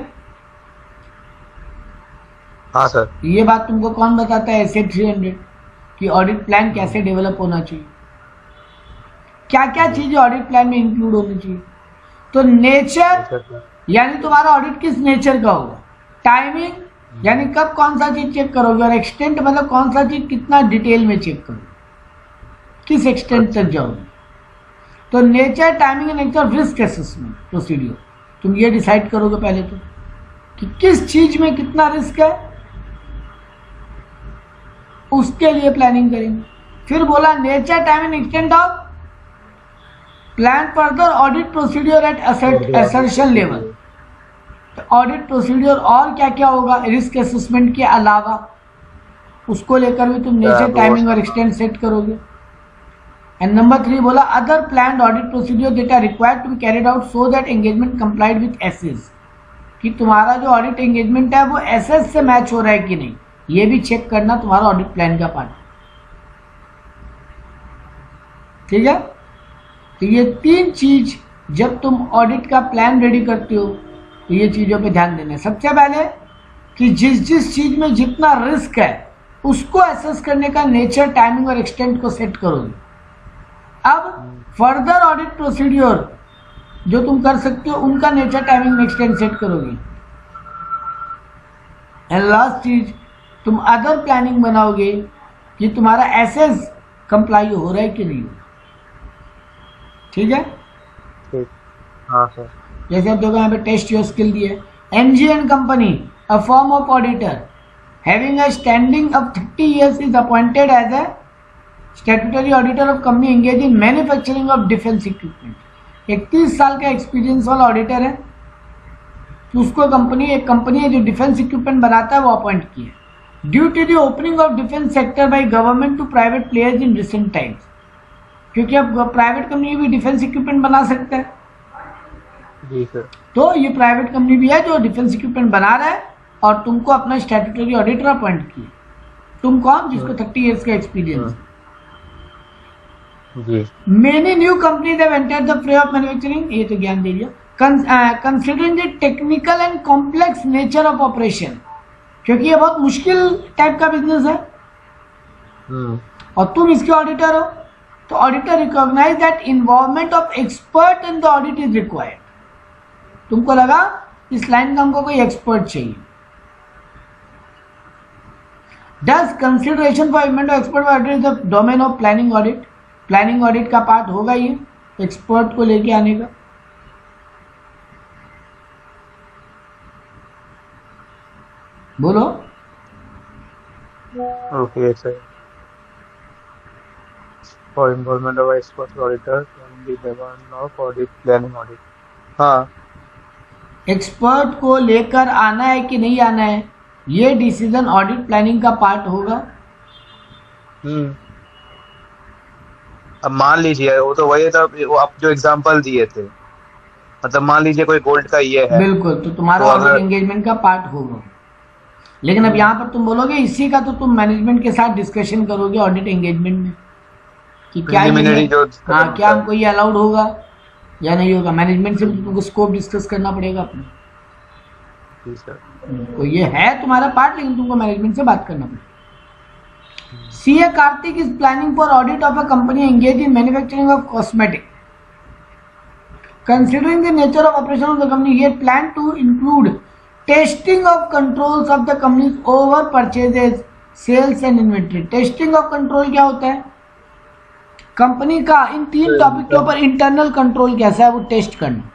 हाँ सर। ये बात तुमको कौन बताता है? एसए 300 कि ऑडिट प्लान कैसे डेवलप होना चाहिए, क्या क्या चीजें ऑडिट प्लान में इंक्लूड होनी चाहिए। तो नेचर यानी तुम्हारा ऑडिट किस नेचर का होगा, टाइमिंग यानी कब कौन सा चीज चेक करोगे, और एक्सटेंट मतलब कौन सा चीज कितना डिटेल में चेक करोगे, किस एक्सटेंट तक जाओगे। तो nature, timing and nature of risk assessment procedure, तुम ये डिसाइड करोगे पहले तो कि किस चीज में कितना रिस्क है, उसके लिए प्लानिंग करेंगे। फिर बोला nature, time and extent of plan further audit procedure at assertion level. Audit procedure और क्या क्या होगा रिस्क असेसमेंट के अलावा, उसको लेकर भी तुम नेचर, टाइमिंग और एक्सटेंट सेट करोगे। एंड नंबर 3 बोला other planned audit procedure that are required to be carried out so that engagement complied with SS, कि तुम्हारा जो ऑडिट एंगेजमेंट है वो एसएस से मैच हो रहा है कि नहीं, ये भी चेक करना तुम्हारा ऑडिट प्लान का पार्ट, ठीक है। तो ये 3 चीज जब तुम ऑडिट का प्लान रेडी करते हो तो ये चीजों पे ध्यान देना है। सबसे पहले कि जिस जिस चीज में जितना रिस्क है उसको एसेस करने का नेचर, टाइमिंग और एक्सटेंट को सेट करोगे। अब फर्दर ऑडिट प्रोसीड्यूर जो तुम कर सकते हो उनका नेचर, टाइमिंग, एक्सटेंट सेट करोगे। एंड लास्ट चीज तुम अदर प्लानिंग बनाओगे कि तुम्हारा एसेस कंप्लाई हो रहा है कि नहीं, ठीक है। हाँ सर। जैसे अब देखो यहाँ पे टेस्ट योर स्किल दिए, NG and company a firm of auditor having a standing of 30 years is appointed as a statutory auditor of company engage in manufacturing of defence equipment. 31 साल का एक्सपीरियंस वाला auditor है, कि उसको एक company है जो डिफेंस इक्विपमेंट बनाता है वो अपॉइंट की है। Due to the opening of defence sector by government to private players in recent times, क्योंकि अब प्राइवेट कंपनी भी डिफेंस इक्विपमेंट बना सकता है। जी सर। तो ये प्राइवेट कंपनी भी है जो डिफेंस इक्विपमेंट बना रहा है और तुमको अपना स्टैट्यूटरी ऑडिटर अपॉइंट किया। तुम कौन? जिसको 30 इयर्स का experience. Many new companies have entered the फ्रे ऑफ मैन्युफैक्चरिंग, ये तो ज्ञान दे दिया। Considering the technical and complex nature of operation, क्योंकि ये बहुत मुश्किल टाइप का बिजनेस है और तुम इसके ऑडिटर हो, तो auditor recognise that involvement of expert in the audit is required. तुमको लगा इस लाइन का हमको कोई एक्सपर्ट चाहिए। Does consideration for appointment of expert auditor is the domain of planning audit? Planning audit का पार्ट होगा ये एक्सपर्ट को लेके आने का। बोलो। Okay sir. For involvement of expert auditor can be given of audit planning audit. हाँ, expert को लेकर आना है कि नहीं आना है, ये डिसीजन ऑडिट प्लानिंग का पार्ट होगा। अब मान लीजिए वो तो वही था, वो आप जो एग्जांपल दिए थे, मतलब मान लीजिए कोई गोल्ड का ये है, बिल्कुल, तो तुम्हारा ऑडिट एंगेजमेंट का पार्ट होगा। लेकिन अब यहाँ पर तुम बोलोगे इसी का तो तुम मैनेजमेंट के साथ डिस्कशन करोगे ऑडिट एंगेजमेंट में कि क्या हाँ क्या हमको ये अलाउड होगा या नहीं होगा। मैनेजमेंट से तुमको स्कोप डिस्कस करना पड़ेगा अपने। तो ये है तुम्हारा पार्ट, लेकिन तुमको मैनेजमेंट से बात करना पड़ेगा। CA Kartik is planning for audit of a company engage in manufacturing of cosmetic. Considering the nature of operation of the company, ये plan to include testing of controls of the company over purchases, sales and inventory. Testing of control क्या होता है? Company का इन 3 topic के ऊपर internal control कैसा है वो टेस्ट करना।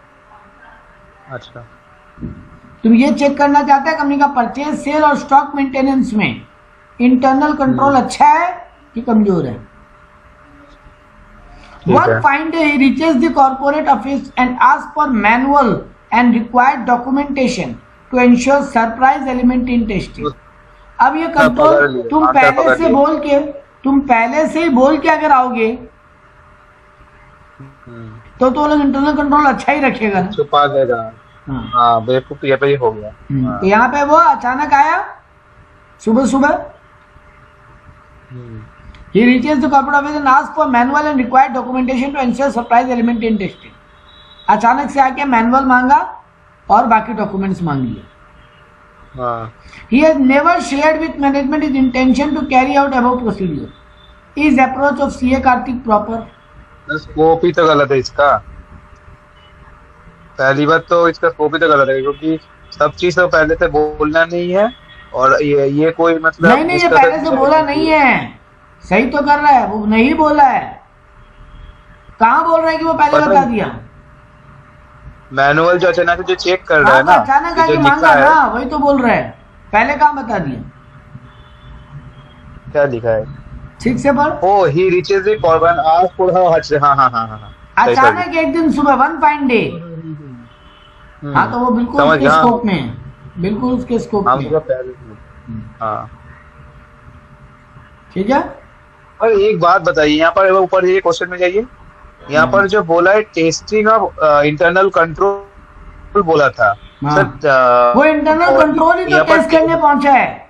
अच्छा, तुम ये चेक करना चाहते हैं कंपनी का परचेज, सेल और स्टॉक मेंटेनेंस में इंटरनल कंट्रोल अच्छा है कि कमजोर है। One find he reaches the corporate office and asks for manual and required documentation to ensure surprise element in testing। अब ये कंट्रोल तुम पहले से ही बोल के अगर आओगे तो लोग इंटरनल कंट्रोल अच्छा ही रखेगा ना, छुपा देगा। हाँ, बेवकूफ ये पे ही हो गया। तो यहाँ पे वो अचानक आया सुबह। He reaches the corporate office and asks for manual and required documentation to ensure surprise element in testing। अचानक से आके मैनुअल मांगा और बाकी डॉक्यूमेंट्स मांग लिए। He has never shared with management his intention to carry out above procedure। Is approach of CA Kartik proper? Scope ही तो गलत है इसका। पहली बात तो इसका स्कोप ही तो गलत है, क्योंकि सब चीज तो पहले से बोलना नहीं है, और ये कोई मतलब नहीं, ये पहले से बोला नहीं है। सही तो कर रहा है, वो नहीं बोला है। कहाँ बोल रहा है कि वो पहले बता दिया? मैनुअल जो अचानक जो चेक कर रहा है ना, अचानक आके मांगा ना, वही तो बोल रहा है। पहले कहाँ बता दिया? क्या लिखा है? ठीक से पढ़। ओ ही रीचेस द कॉर्बन आज पूरा। हाँ। अचानक एक दिन सुबह, वन फाइन डे। हाँ, तो वो बिल्कुल उसके स्कोप में है, बिल्कुल उसके स्कोप में। हाँ, ठीक है। और एक बात बताइए, यहाँ पर ऊपर ये क्वेश्चन में जाइए, यहाँ पर जो बोला है टेस्टिंग ऑफ इंटरनल कंट्रोल बोला था सर, वो इंटरनल कंट्रोल ही तो टेस्ट करने पहुंचा है।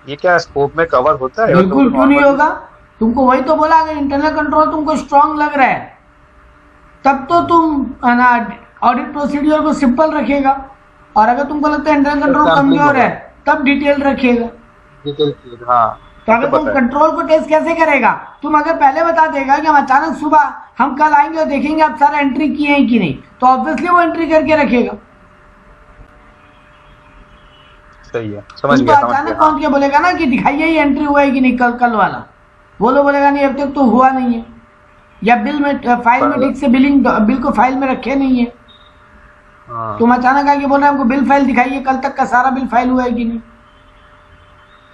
ये क्या स्कोप में कवर होता है? बिल्कुल, क्यों नहीं होगा? तुमको वही तो बोला, अगर इंटरनल कंट्रोल तुमको स्ट्रांग लग रहा है तब तो तुम ऑडिट प्रोसीड्यूर को सिंपल रखेगा, और अगर तुमको लगता है इंटरनल कंट्रोल कमजोर है तब डिटेल रखेगा। हाँ, तो अगर तुम कंट्रोल को टेस्ट कैसे करेगा? तुम अगर पहले बता देगा कि हम अचानक सुबह हम कल आएंगे और देखेंगे आप सारा एंट्री किए हैं कि नहीं, तो ऑब्वियसली वो एंट्री करके रखेगा। सही है, समझ गया। अचानक पहुंच के बोलेगा ना कि दिखाइए ये एंट्री हुआ है कि नहीं कल वाला, वो लोग बोलेगा नहीं अब तक तो हुआ नहीं है, या बिल में फाइल में ठीक से बिल को फाइल में रखे नहीं है। तुम अचानक आके बोल रहे हमको बिल फाइल दिखाइए, कल तक का सारा बिल फाइल हुआ है कि नहीं।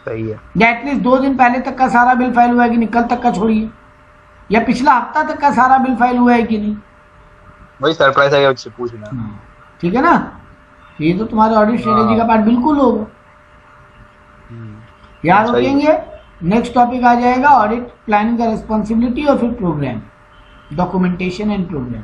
सही है, या एटलीस्ट 2 दिन पहले तक का सारा बिल फाइल हुआ है कि नहीं, कल तक का छोड़िए, या पिछला हफ्ता तक का सारा बिल फाइल हुआ है कि नहीं। वही सरप्राइज है, उससे पूछना। ठीक है ना। ये तो तुम्हारे ऑडिट स्ट्रेटेजी का पार्ट बिल्कुल होगा। याद रखेंगे। नेक्स्ट टॉपिक आ जाएगा ऑडिट प्लानिंग का रिस्पॉन्सिबिलिटी और फिर प्रोग्राम, डॉक्यूमेंटेशन एंड प्रोग्राम।